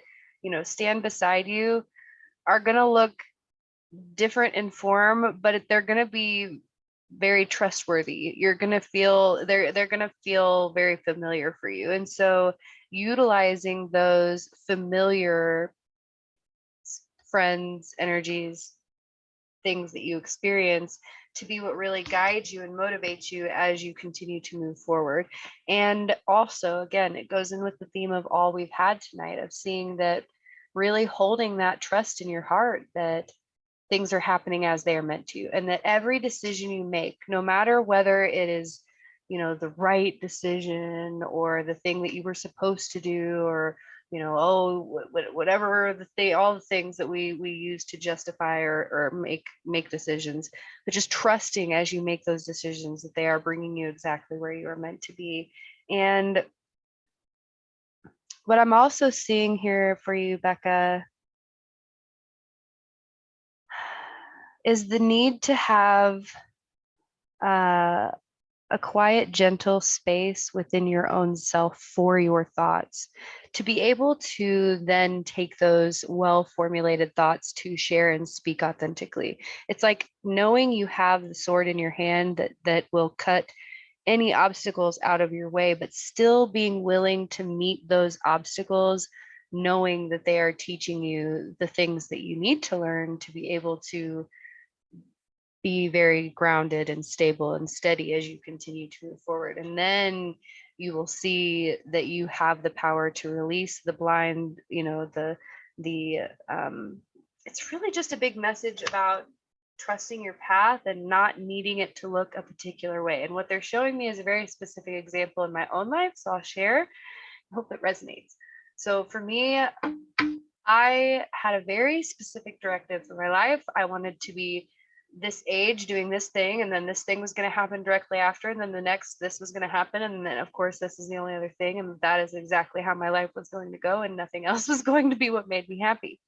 stand beside you are going to look different in form, but they're going to be very trustworthy. You're going to feel they're going to feel very familiar for you. And so utilizing those familiar friends, energies, things that you experience to be what really guides you and motivates you as you continue to move forward. And also, again, it goes in with the theme of all we've had tonight, of seeing that, really holding that trust in your heart that things are happening as they are meant to, and that every decision you make, no matter whether it is, the right decision or the thing that you were supposed to do, or whatever the thing, all the things that we use to justify or make decisions, but just trusting as you make those decisions that they are bringing you exactly where you are meant to be. And what I'm also seeing here for you, Becca, is the need to have a quiet, gentle space within your own self for your thoughts, to be able to then take those well-formulated thoughts to share and speak authentically. It's like knowing you have the sword in your hand that will cut any obstacles out of your way, but still being willing to meet those obstacles, knowing that they are teaching you the things that you need to learn to be able to be very grounded and stable and steady as you continue to move forward. And then you will see that you have the power to release the blind, it's really just a big message about trusting your path and not needing it to look a particular way. And what they're showing me is a very specific example in my own life. So I'll share. I hope it resonates. So for me, I had a very specific directive for my life. I wanted to be this age doing this thing, and then this thing was going to happen directly after, and then the next this was going to happen, and then of course this is the only other thing, and that is exactly how my life was going to go, and nothing else was going to be what made me happy.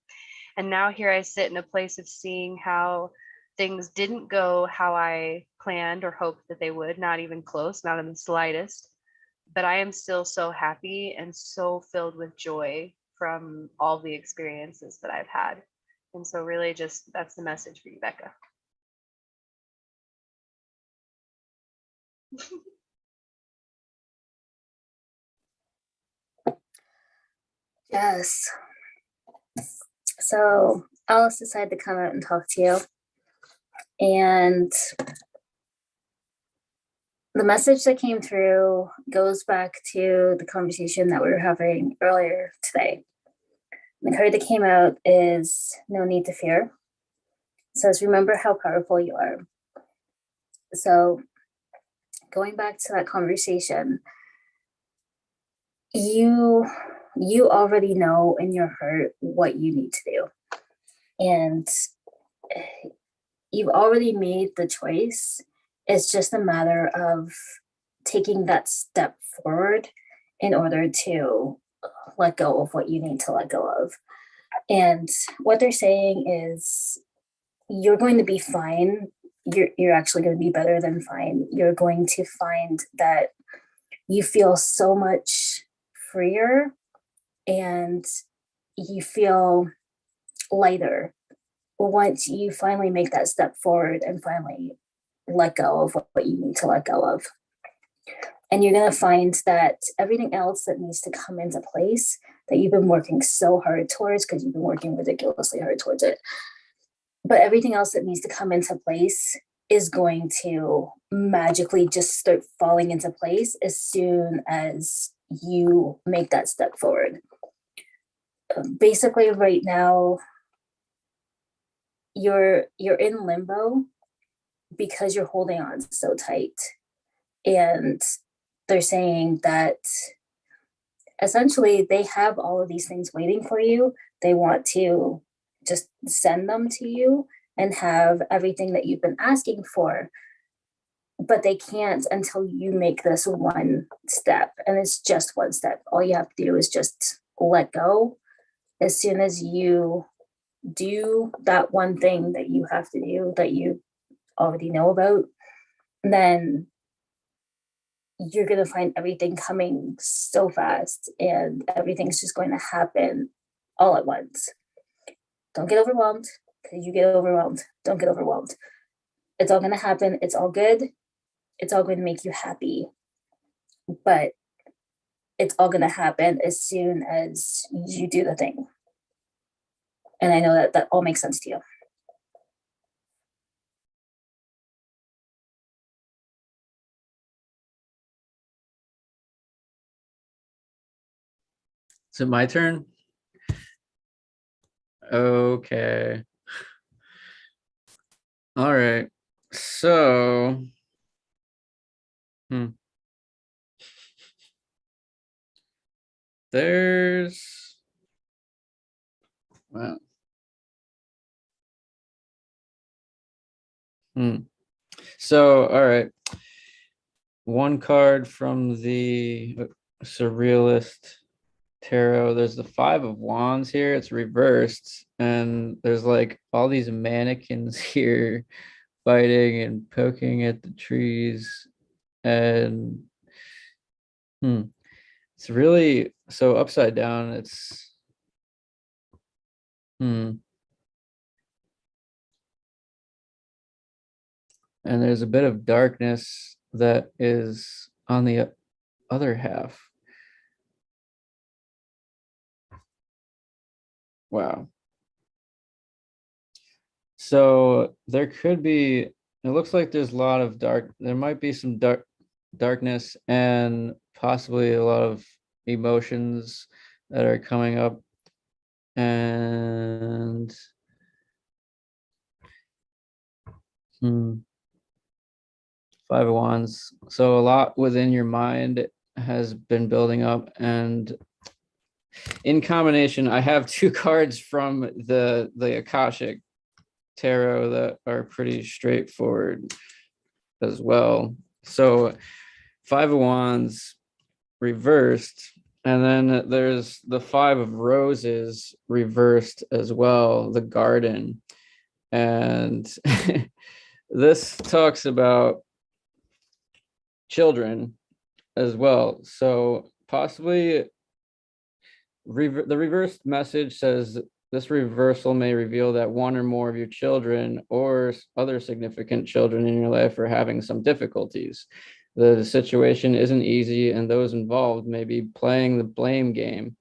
And now here I sit in a place of seeing how things didn't go how I planned or hoped that they would, not even close, not in the slightest, but I am still so happy and so filled with joy from all the experiences that I've had. And so really just that's the message for you, Becca. Yes. So Alice decided to come out and talk to you. And the message that came through goes back to the conversation that we were having earlier today. The card that came out is no need to fear. It says, remember how powerful you are. So going back to that conversation, you already know in your heart what you need to do. And you've already made the choice. It's just a matter of taking that step forward in order to let go of what you need to let go of. And what they're saying is you're going to be fine. You're actually going to be better than fine. You're going to find that you feel so much freer and you feel lighter once you finally make that step forward and finally let go of what you need to let go of. And you're going to find that everything else that needs to come into place that you've been working so hard towards, because you've been working ridiculously hard towards it, but everything else that needs to come into place is going to magically just start falling into place as soon as you make that step forward. Basically, right now, you're in limbo because you're holding on so tight. And they're saying that essentially they have all of these things waiting for you. They want to just send them to you. and have everything that you've been asking for, but they can't until you make this one step. And it's just one step. All you have to do is just let go. As soon as you do that one thing that you have to do, that you already know about, then you're going to find everything coming so fast, and everything's just going to happen all at once. Don't get overwhelmed, because you get overwhelmed. Don't get overwhelmed. It's all going to happen. It's all good. It's all going to make you happy. But it's all going to happen as soon as you do the thing. And I know that that all makes sense to you. Is it my turn? Okay. All right. So, there's, well, so, all right. One card from the Surrealist Tarot. There's the Five of Wands here. It's reversed, and there's like all these mannequins here fighting and poking at the trees, and it's really so upside down. It's and there's a bit of darkness that is on the other half. Wow. So there could be, it looks like there's a lot of there might be some darkness and possibly a lot of emotions that are coming up. And Five of Wands. So a lot within your mind has been building up, and in combination, I have two cards from the Akashic Tarot that are pretty straightforward as well. So Five of Wands reversed, and then there's the Five of Roses reversed as well, the Garden. And this talks about children as well. So possibly the reversed message says this reversal may reveal that one or more of your children or other significant children in your life are having some difficulties. The situation isn't easy, and those involved may be playing the blame game.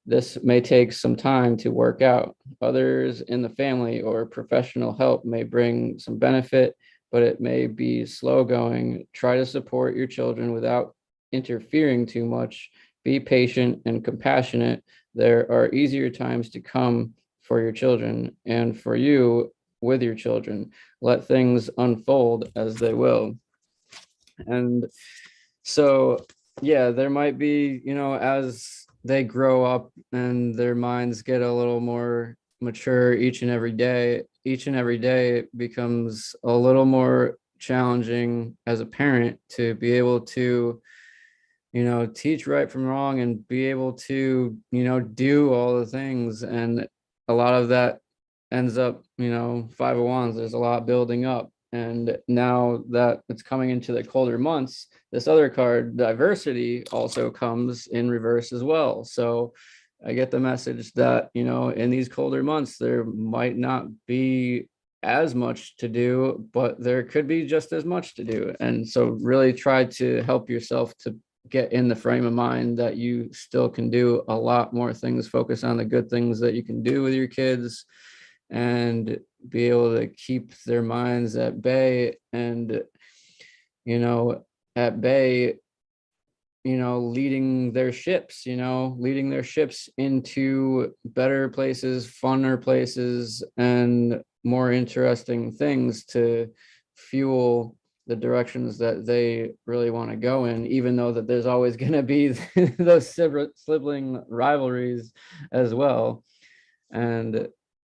This may take some time to work out. Others in the family or professional help may bring some benefit, but it may be slow going. Try to support your children without interfering too much. Be patient and compassionate. There are easier times to come for your children and for you with your children. Let things unfold as they will. And so, yeah, there might be, as they grow up and their minds get a little more mature each and every day it becomes a little more challenging as a parent to be able to teach right from wrong and be able to do all the things. And a lot of that ends up Five of Wands, there's a lot building up, and now that it's coming into the colder months, this other card, diversity, also comes in reverse as well. So I get the message that in these colder months there might not be as much to do, but there could be just as much to do. And so really try to help yourself to get in the frame of mind that you still can do a lot more things. Focus on the good things that you can do with your kids and be able to keep their minds at bay, and at bay, leading their ships into better places, funner places, and more interesting things to fuel the directions that they really want to go in, even though that there's always going to be those sibling rivalries as well. And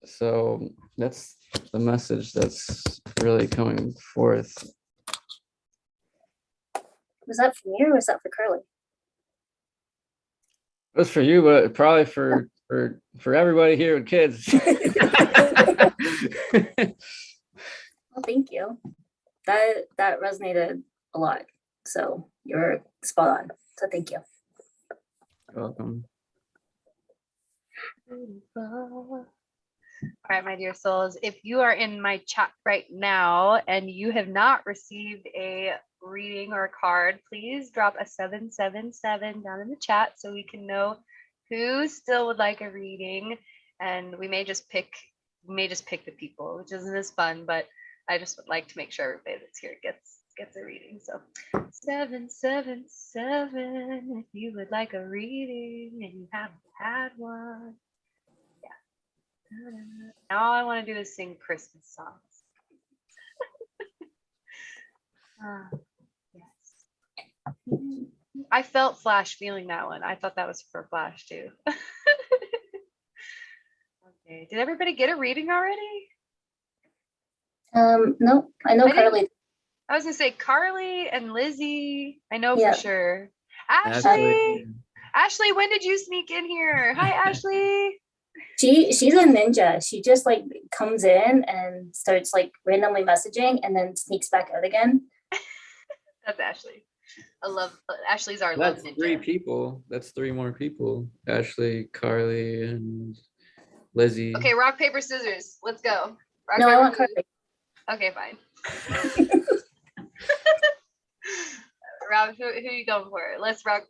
so that's the message that's really coming forth. Was that for me or was that for Carly? It was for you, but probably for everybody here with kids. Well, thank you. That resonated a lot. So you're spot on. So thank you. You're welcome. All right, my dear souls, if you are in my chat right now and you have not received a reading or a card, please drop a 777 down in the chat so we can know who still would like a reading. And we may just pick the people, which isn't as fun, but I just would like to make sure everybody that's here gets a reading. So 777 if you would like a reading and you haven't had one. Now all I want to do is sing Christmas songs. Yes. I felt Flash feeling that one. I thought that was for Flash too. Okay. Did everybody get a reading already? No, I know Carly. I was gonna say Carly and Lizzie. I know Yeah. for sure. Ashley, when did you sneak in here? Hi, Ashley. She's a ninja. She just like comes in and starts like randomly messaging and then sneaks back out again. That's Ashley. I love Ashley's our love ninja. That's 3 people. That's 3 more people. Ashley, Carly, and Lizzie. Okay, rock, paper, scissors. Let's go. Rock, No, paper, I want scissors. Carly. Okay, fine. Rob, who are you going for? Let's rock.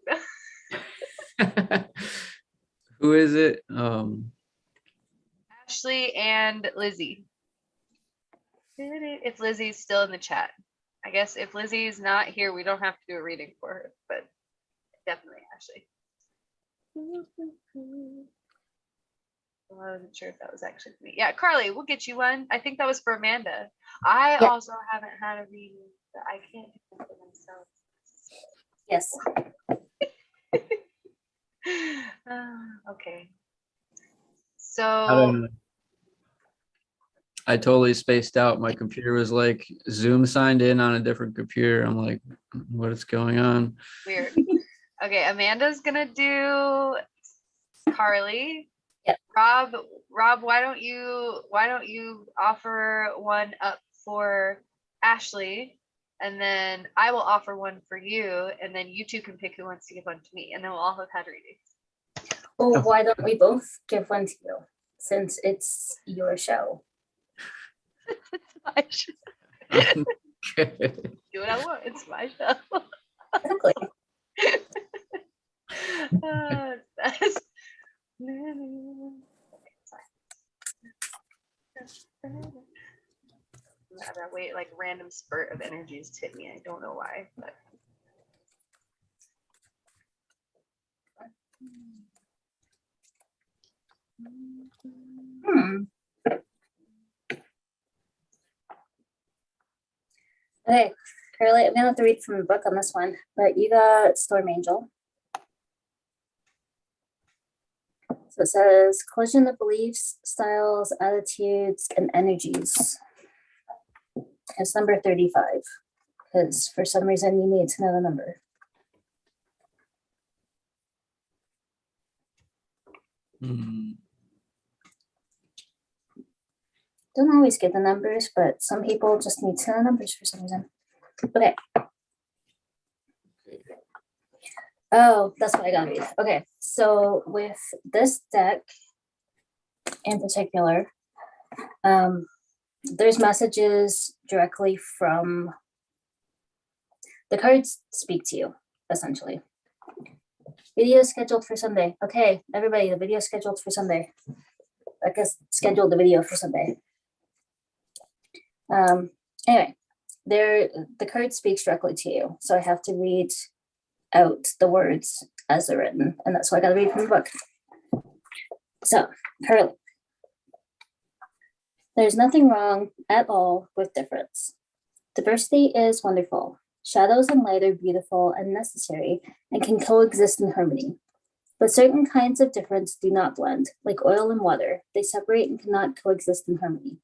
Who is it? Ashley and Lizzie. If Lizzie's still in the chat. I guess if Lizzie's not here, we don't have to do a reading for her, but definitely Ashley. Well, I wasn't sure if that was actually me. Yeah, Carly, we'll get you one. I think that was for Amanda. I also haven't had a reading, but I can't do it for myself. Yes. Okay. So I totally spaced out. My computer was like Zoom signed in on a different computer. I'm like, what is going on? Weird. Okay, Amanda's gonna do Carly. Yeah. Rob, why don't you offer one up for Ashley, and then I will offer one for you, and then you two can pick who wants to give one to me, and then we'll all have had readings. Well, why don't we both give one to you since it's your show? My show. Okay. Do what I want. It's my show. Exactly. That's that way, like random spurt of energy just hit me. I don't know why, but Okay, Carly, I'm gonna have to read from the book on this one, but you got Storm Angel. So it says collision of beliefs, styles, attitudes, and energies. It's number 35, because for some reason you need to know the number. Don't always get the numbers, but some people just need to know numbers for some reason. Okay. Oh, that's what I gotta read. Okay, so with this deck in particular, there's messages directly from the cards speak to you, essentially. Video scheduled for Sunday. Okay, everybody, the video scheduled for Sunday. I guess schedule the video for Sunday. Anyway, the card speaks directly to you, so I have to read out the words as they're written, and that's why I got to read from the book. So, Carly, there's nothing wrong at all with difference. Diversity is wonderful. Shadows and light are beautiful and necessary and can coexist in harmony. But certain kinds of difference do not blend, like oil and water. They separate and cannot coexist in harmony.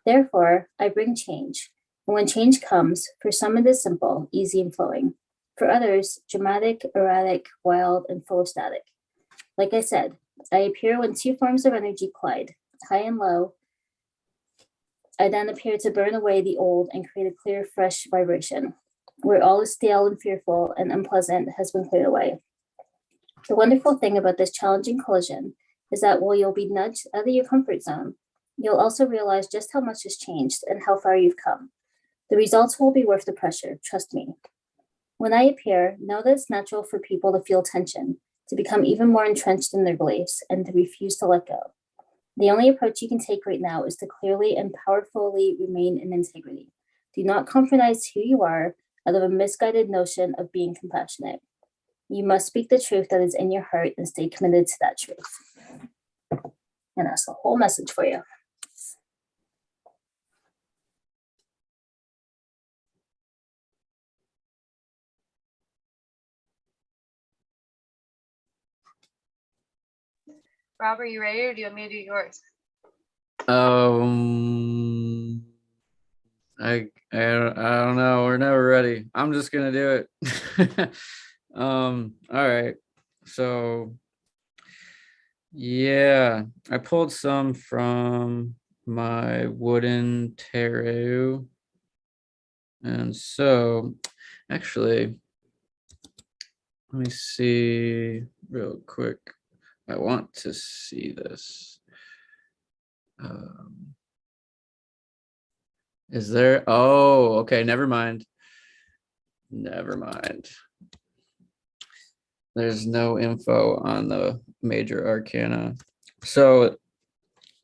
Therefore, I bring change. And when change comes, for some it is simple, easy, and flowing. For others, dramatic, erratic, wild, and full of static. Like I said, I appear when two forms of energy collide, high and low. I then appear to burn away the old and create a clear, fresh vibration, where all is stale and fearful and unpleasant has been cleared away. The wonderful thing about this challenging collision is that while you'll be nudged out of your comfort zone, you'll also realize just how much has changed and how far you've come. The results will be worth the pressure, trust me. When I appear, know that it's natural for people to feel tension, to become even more entrenched in their beliefs, and to refuse to let go. The only approach you can take right now is to clearly and powerfully remain in integrity. Do not compromise who you are out of a misguided notion of being compassionate. You must speak the truth that is in your heart and stay committed to that truth. And that's the whole message for you. Rob, are you ready, or do you want me to do yours? I don't know. We're never ready. I'm just gonna do it. All right. So yeah, I pulled some from my wooden tarot. And so actually, let me see real quick. I want to see this. Is there? Oh, okay. Never mind. Never mind. There's no info on the major arcana. So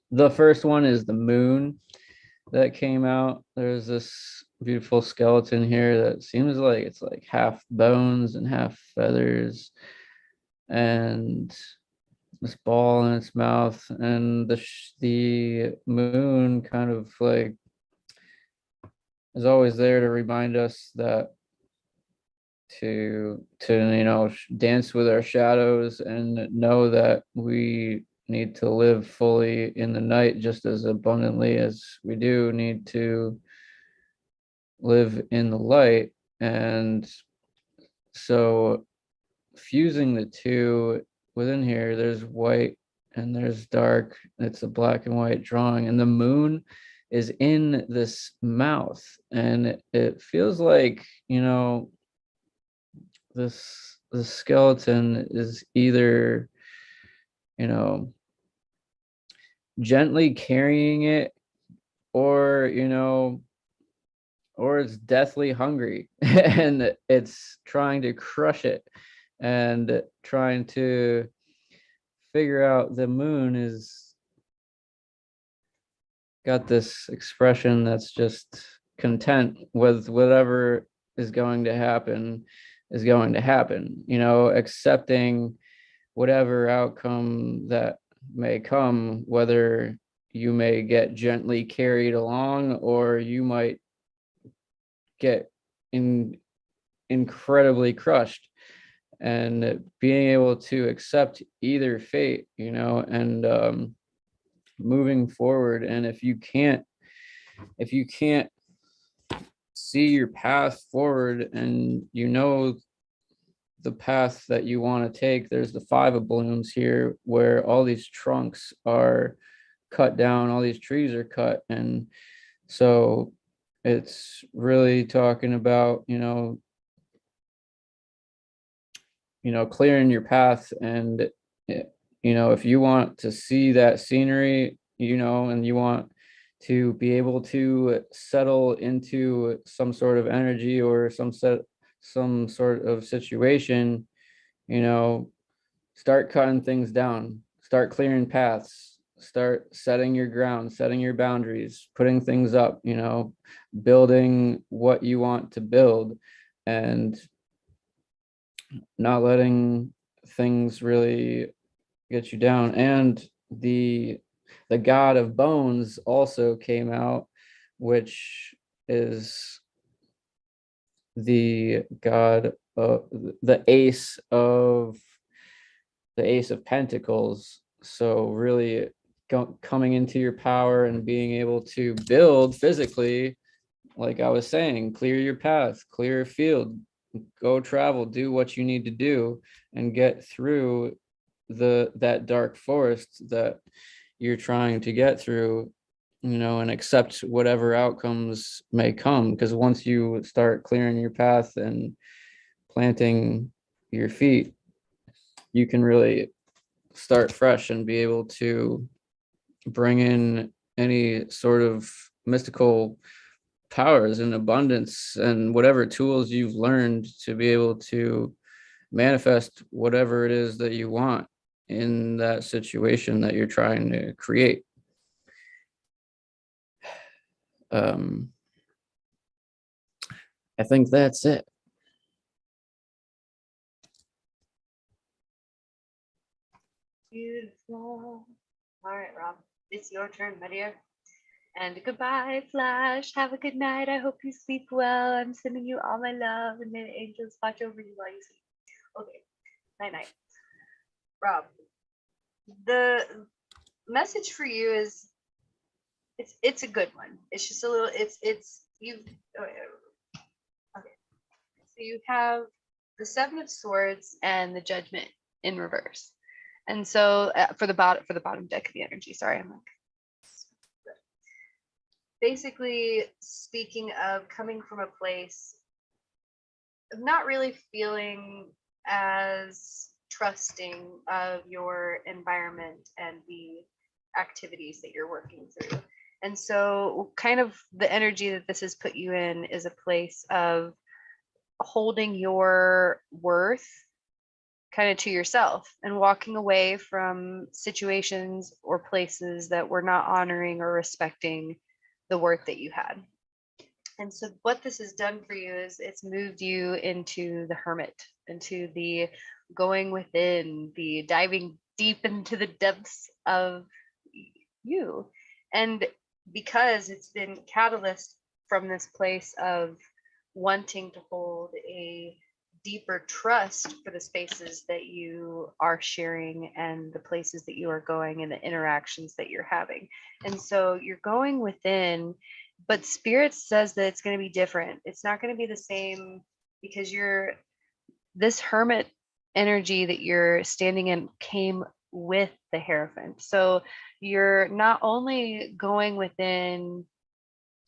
the first one is the moon that came out. There's this beautiful skeleton here that seems like it's like half bones and half feathers, and this ball in its mouth, and the moon kind of like is always there to remind us that to dance with our shadows and know that we need to live fully in the night just as abundantly as we do need to live in the light. And so fusing the two within here, there's white and there's dark. It's a black and white drawing, and the moon is in this mouth, and it feels like, this skeleton is either, gently carrying it, or or it's deathly hungry and it's trying to crush it and trying to figure out. The moon is got this expression that's just content with whatever is going to happen, accepting whatever outcome that may come, whether you may get gently carried along or you might get incredibly crushed, and being able to accept either fate, and moving forward. And if you can't see your path forward, and the path that you want to take, there's the Five of Blooms here, where all these trunks are cut down, all these trees are cut. And so it's really talking about, clearing your path. And, if you want to see that scenery, and you want to be able to settle into some sort of energy or some sort of situation, start cutting things down, start clearing paths, start setting your ground, setting your boundaries, putting things up, building what you want to build, and not letting things really get you down. And the god of bones also came out, which is the god of the ace of pentacles. So really coming into your power and being able to build physically, like I was saying, clear your path, clear a field, go travel, do what you need to do, and get through that dark forest that you're trying to get through, you know, and accept whatever outcomes may come. Because once you start clearing your path and planting your feet, you can really start fresh and be able to bring in any sort of mystical powers and abundance and whatever tools you've learned to be able to manifest whatever it is that you want in that situation that you're trying to create. I think that's it. Beautiful. All right, Rob, it's your turn, my dear. And goodbye, Flash. Have a good night. I hope you sleep well. I'm sending you all my love, and may the angels watch over you while you sleep. Okay, night night. Rob, the message for you is it's a good one. It's just a little. It's you. Okay, so you have the Seven of Swords and the Judgment in reverse. And so for the bottom deck of the energy, sorry, I'm like basically speaking of coming from a place of not really feeling as trusting of your environment and the activities that you're working through. And so kind of the energy that this has put you in is a place of holding your worth kind of to yourself and walking away from situations or places that were not honoring or respecting the work that you had. And so what this has done for you is it's moved you into the hermit, into the going within, the diving deep into the depths of you. And because it's been catalyst from this place of wanting to hold a deeper trust for the spaces that you are sharing and the places that you are going and the interactions that you're having. And so you're going within, but spirit says that it's going to be different. It's not going to be the same because this hermit energy that you're standing in came with the Hierophant. So you're not only going within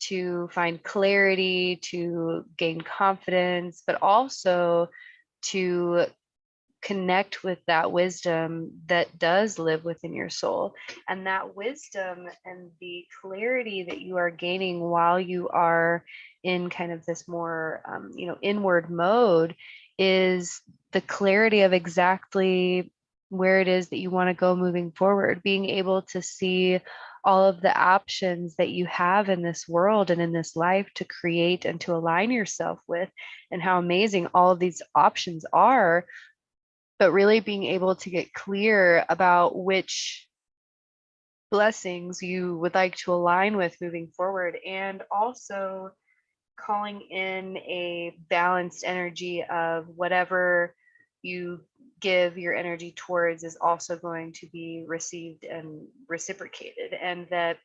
to find clarity, to gain confidence, but also to connect with that wisdom that does live within your soul. And that wisdom and the clarity that you are gaining while you are in kind of this more, inward mode is the clarity of exactly where it is that you want to go moving forward, being able to see all of the options that you have in this world and in this life to create and to align yourself with, and how amazing all of these options are, but really being able to get clear about which blessings you would like to align with moving forward, and also calling in a balanced energy of whatever you give your energy towards is also going to be received and reciprocated, and that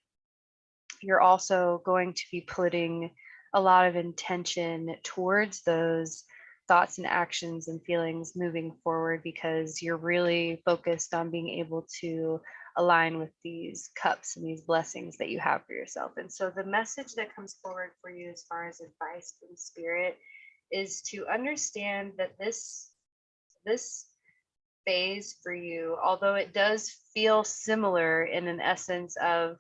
you're also going to be putting a lot of intention towards those thoughts and actions and feelings moving forward, because you're really focused on being able to align with these cups and these blessings that you have for yourself. And so the message that comes forward for you as far as advice from spirit is to understand that this phase for you, although it does feel similar in an essence of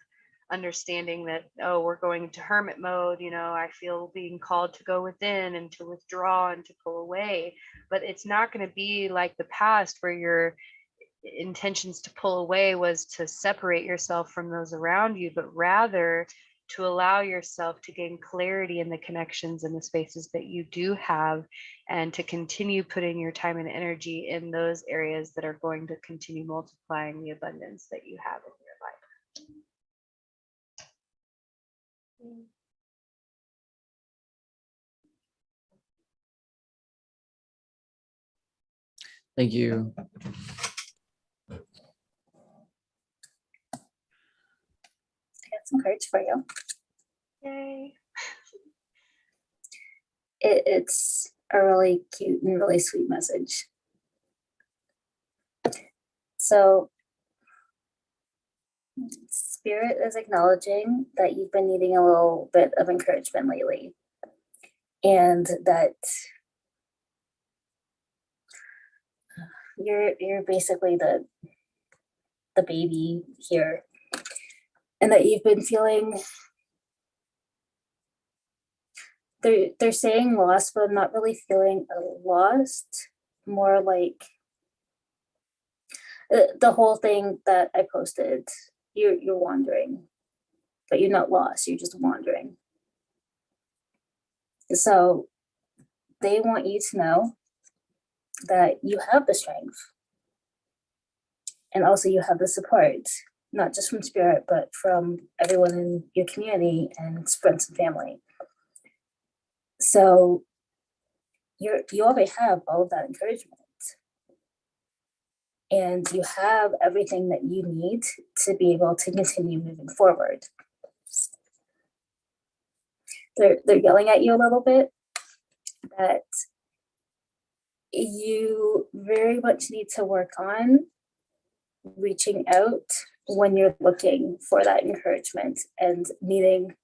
understanding that, oh, we're going into hermit mode, I feel being called to go within and to withdraw and to pull away, but it's not going to be like the past where your intentions to pull away was to separate yourself from those around you, but rather to allow yourself to gain clarity in the connections and the spaces that you do have, and to continue putting your time and energy in those areas that are going to continue multiplying the abundance that you have in your life. Thank you. some cards for you. Yay. It's a really cute and really sweet message. So Spirit is acknowledging that you've been needing a little bit of encouragement lately, and that you're basically the baby here, and that you've been feeling, they're saying lost, but I'm not really feeling lost, more like the whole thing that I posted, you're wandering, but you're not lost, you're just wandering. So they want you to know that you have the strength, and also you have the support, not just from Spirit, but from everyone in your community and friends and family. So you already have all of that encouragement, and you have everything that you need to be able to continue moving forward. They're yelling at you a little bit, that you very much need to work on reaching out when you're looking for that encouragement and needing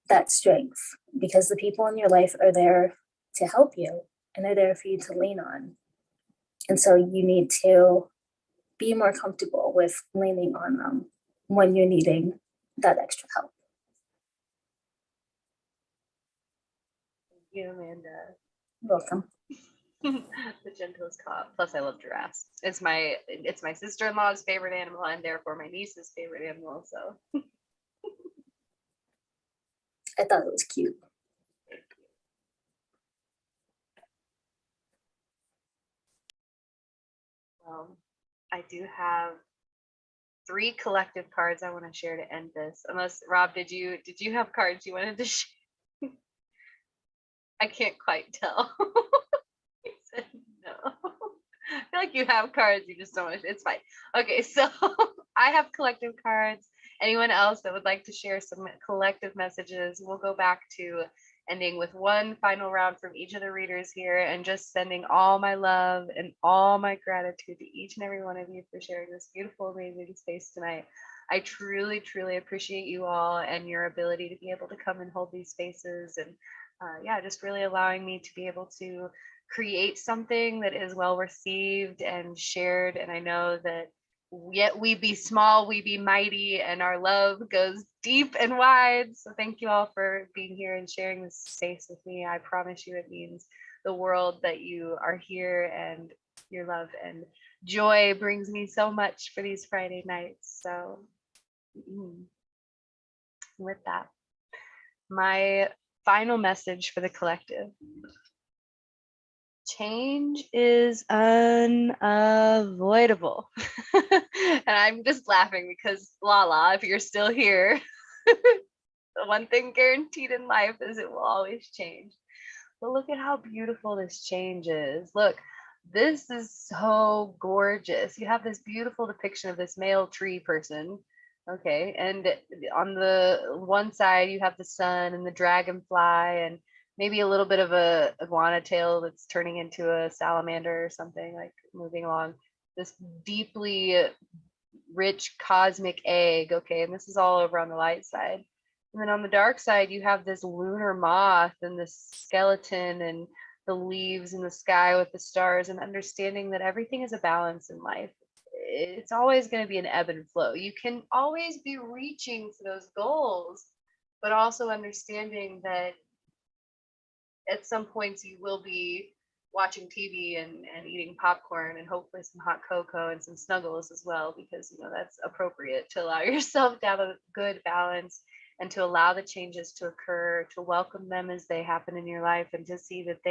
that strength, because the people in your life are there to help you and they're there for you to lean on. And so you need to be more comfortable with leaning on them when you're needing that extra help. Thank you, Amanda. Welcome. The gentlest cop. Plus, I love giraffes. It's my sister-in-law's favorite animal, and therefore my niece's favorite animal. So I thought it was cute. I do have 3 collective cards I want to share to end this. Unless Rob, did you have cards you wanted to share? I can't quite tell. He said no. I feel like you have cards, you just don't want to. It's fine. Okay, so I have collective cards. Anyone else that would like to share some collective messages, we'll go back to ending with one final round from each of the readers here, and just sending all my love and all my gratitude to each and every one of you for sharing this beautiful, amazing space tonight. I truly, truly appreciate you all and your ability to be able to come and hold these spaces, and yeah, just really allowing me to be able to create something that is well received and shared. And I know that yet we be small, we be mighty, and our love goes deep and wide. So thank you all for being here and sharing this space with me. I promise you it means the world that you are here, and your love and joy brings me so much for these Friday nights. So with that, my final message for the collective: change is unavoidable. And I'm just laughing because Lala, if you're still here, the one thing guaranteed in life is it will always change. But look at how beautiful this change is. Look, this is so gorgeous. You have this beautiful depiction of this male tree person. Okay, and on the one side you have the sun and the dragonfly and maybe a little bit of a iguana tail that's turning into a salamander or something, like moving along. This deeply rich cosmic egg. Okay, and this is all over on the light side. And then on the dark side, you have this lunar moth and this skeleton and the leaves in the sky with the stars, and understanding that everything is a balance in life. It's always going to be an ebb and flow. You can always be reaching for those goals, but also understanding that at some points you will be watching TV and eating popcorn and hopefully some hot cocoa and some snuggles as well, because you know that's appropriate to allow yourself to have a good balance and to allow the changes to occur, to welcome them as they happen in your life, and to see that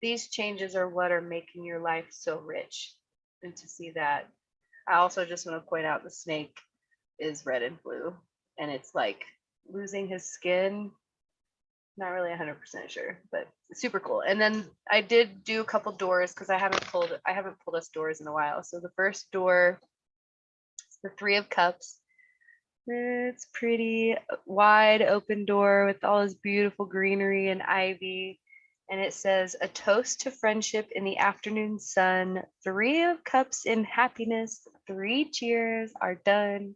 these changes are what are making your life so rich. And to see that, I also just want to point out the snake is red and blue, and it's like losing his skin. Not really 100% sure, but super cool. And then I did do a couple doors because I haven't pulled us doors in a while. So the first door is the 3 of Cups. It's pretty wide open door with all this beautiful greenery and ivy. And it says, a toast to friendship in the afternoon sun, 3 of cups in happiness, 3 cheers are done.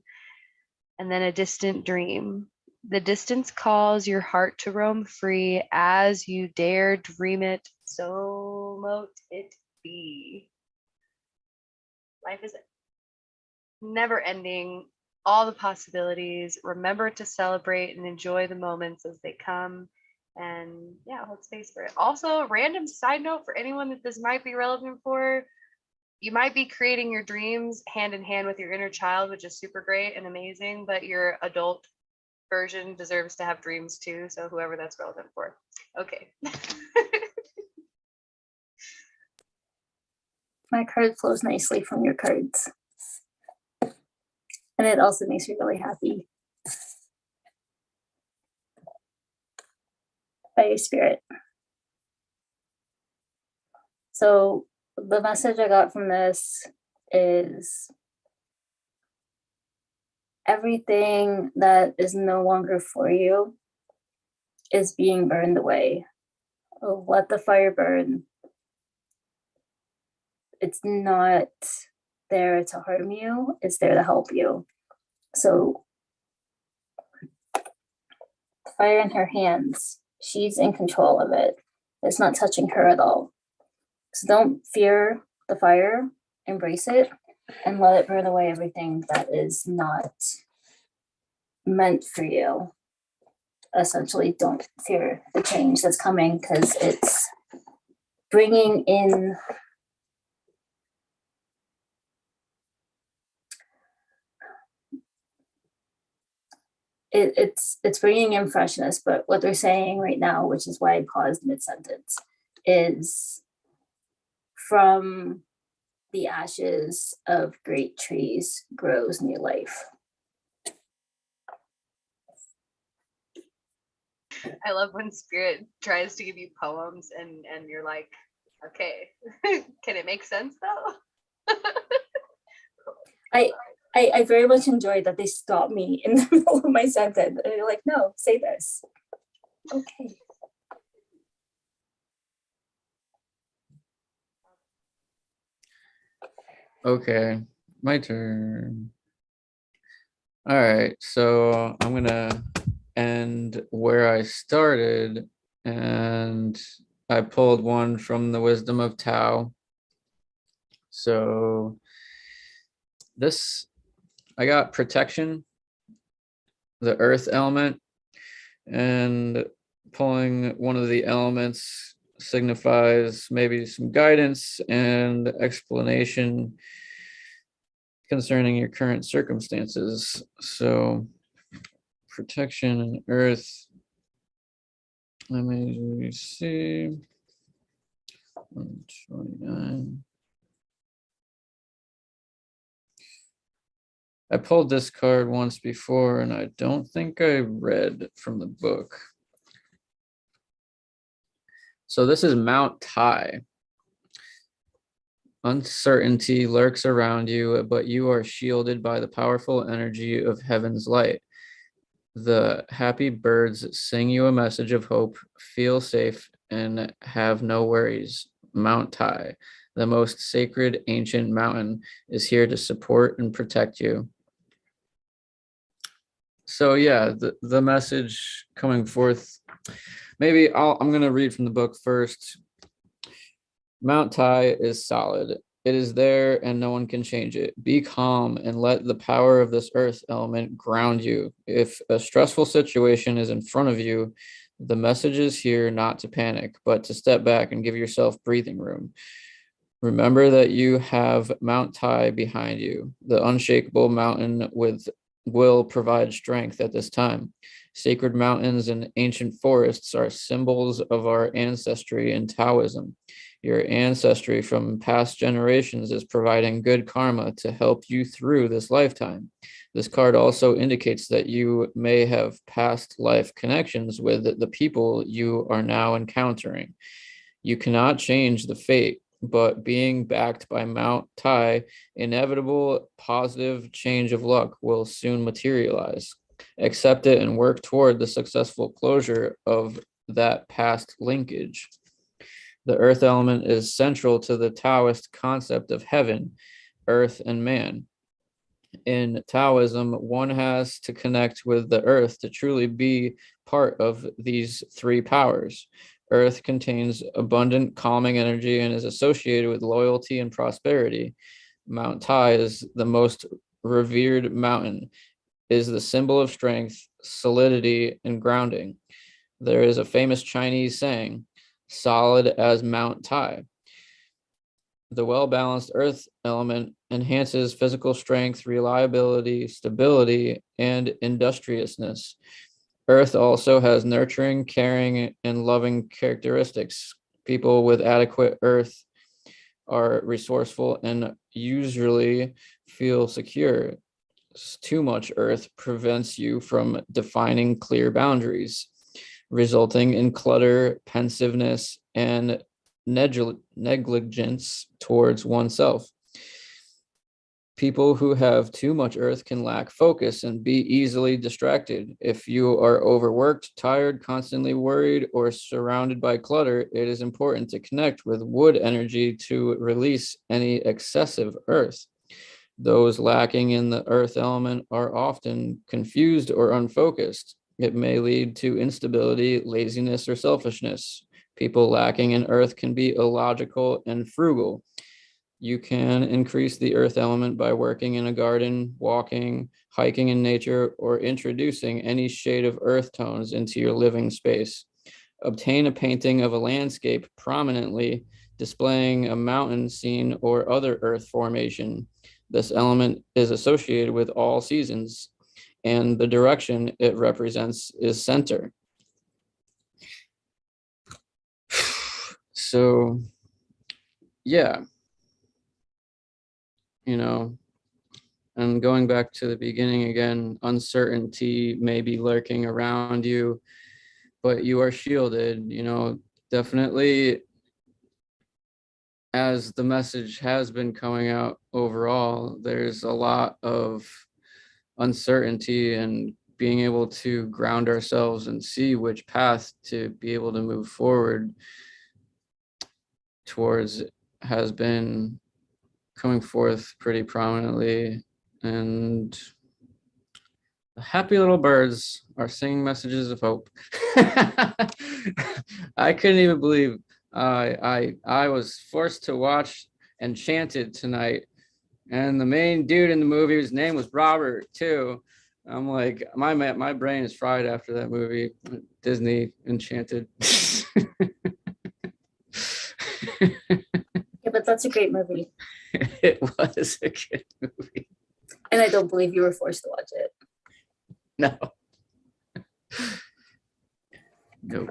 And then a distant dream. The distance calls your heart to roam free as you dare dream it, so mote it be. Life is never ending, all the possibilities. Remember to celebrate and enjoy the moments as they come. And yeah, hold space for it. Also, random side note for anyone that this might be relevant for, you might be creating your dreams hand in hand with your inner child, which is super great and amazing, but your adult version deserves to have dreams too. So whoever that's relevant for. Okay. My card flows nicely from your cards. And it also makes me really happy by your spirit. So the message I got from this is everything that is no longer for you is being burned away. Let the fire burn. It's not there to harm you, it's there to help you. So, fire in her hands, she's in control of it. It's not touching her at all. So, don't fear the fire, embrace it, and let it burn away everything that is not meant for you. Essentially, don't fear the change that's coming because it's bringing in it's bringing in freshness, but what they're saying right now, which is why I paused mid-sentence, is from the ashes of great trees grows new life. I love when spirit tries to give you poems and you're like, okay, can it make sense though? I very much enjoyed that they stopped me in the middle of my sentence. And they're like, no, say this. Okay. Okay, my turn. All right, so I'm gonna end where I started, and I pulled one from the Wisdom of Tao. So this, I got protection, the earth element, and pulling one of the elements signifies maybe some guidance and explanation concerning your current circumstances. So protection and earth. Let me see. 129. I pulled this card once before, and I don't think I read from the book. So this is Mount Tai. Uncertainty lurks around you, but you are shielded by the powerful energy of heaven's light. The happy birds sing you a message of hope. Feel safe and have no worries. Mount Tai, the most sacred ancient mountain, is here to support and protect you. So yeah, the message coming forth, maybe I'm going to read from the book first. Mount Tai is solid. It is there and no one can change it. Be calm and let the power of this earth element ground you. If a stressful situation is in front of you, the message is here not to panic, but to step back and give yourself breathing room. Remember that you have Mount Tai behind you. The unshakable mountain will provide strength at this time. Sacred mountains and ancient forests are symbols of our ancestry in Taoism. Your ancestry from past generations is providing good karma to help you through this lifetime. This card also indicates that you may have past life connections with the people you are now encountering. You cannot change the fate but being backed by Mount Tai, inevitable positive change of luck will soon materialize. Accept it and work toward the successful closure of that past linkage. The earth element is central to the Taoist concept of heaven, earth, and man. In Taoism, one has to connect with the earth to truly be part of these three powers. Earth contains abundant calming energy and is associated with loyalty and prosperity. Mount Tai is the most revered mountain, is the symbol of strength, solidity, and grounding. There is a famous Chinese saying, solid as Mount Tai. The well-balanced earth element enhances physical strength, reliability, stability, and industriousness. Earth also has nurturing, caring, and loving characteristics. People with adequate earth are resourceful and usually feel secure. Too much earth prevents you from defining clear boundaries, resulting in clutter, pensiveness, and negligence towards oneself. People who have too much earth can lack focus and be easily distracted. If you are overworked, tired, constantly worried, or surrounded by clutter, it is important to connect with wood energy to release any excessive earth. Those lacking in the earth element are often confused or unfocused. It may lead to instability, laziness, or selfishness. People lacking in earth can be illogical and frugal. You can increase the earth element by working in a garden, walking, hiking in nature, or introducing any shade of earth tones into your living space. Obtain a painting of a landscape prominently displaying a mountain scene or other earth formation. This element is associated with all seasons, and the direction it represents is center. So, yeah, and going back to the beginning again, uncertainty may be lurking around you, but you are shielded, definitely. As the message has been coming out overall, there's a lot of uncertainty, and being able to ground ourselves and see which path to be able to move forward towards has been coming forth pretty prominently. And the happy little birds are singing messages of hope. I couldn't even believe I was forced to watch Enchanted tonight, and the main dude in the movie, his name was Robert too. I'm like, my brain is fried after that movie, Disney Enchanted. Yeah, but that's a great movie. It was a good movie. And I don't believe you were forced to watch it. No. Nope.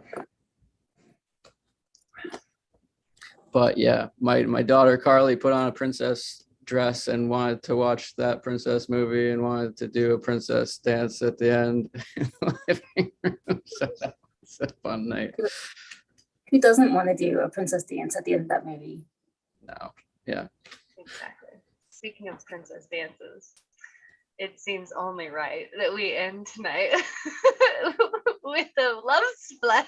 But yeah, my daughter Carly put on a princess dress and wanted to watch that princess movie and wanted to do a princess dance at the end in the living room. So that was a fun night. Who doesn't want to do a princess dance at the end of that movie? No. Yeah. Exactly. Speaking of princess dances, it seems only right that we end tonight with a love splash.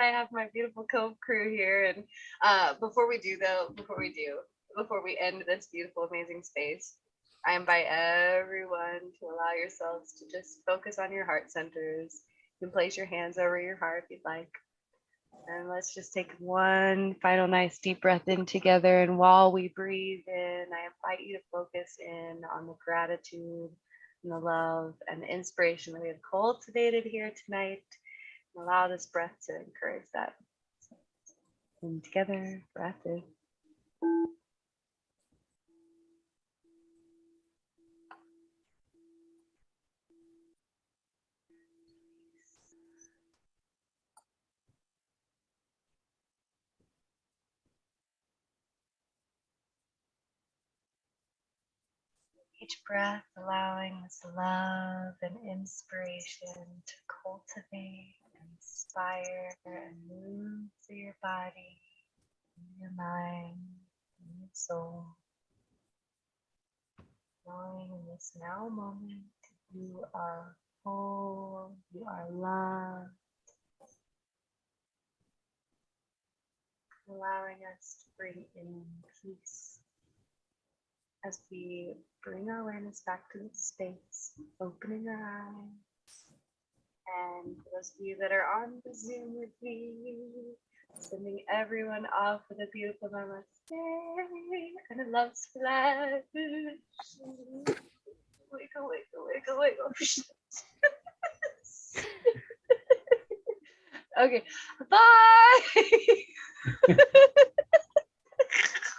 I have my beautiful Cove crew here, and before we end this beautiful, amazing space, I invite everyone to allow yourselves to just focus on your heart centers. You can place your hands over your heart if you'd like. And let's just take one final nice deep breath in together. And while we breathe in, I invite you to focus in on the gratitude and the love and the inspiration that we have cultivated here tonight. And allow this breath to encourage that. And together, breath in. Each breath allowing this love and inspiration to cultivate, inspire, and move into your body, your mind, and your soul. Knowing in this now moment you are whole, you are loved. Allowing us to bring in peace as we bring our awareness back to the space, opening our eyes. And for those of you that are on the Zoom with me, sending everyone off with a beautiful namaste and a love splash. Wiggle, wiggle, wiggle, wiggle. Okay, bye.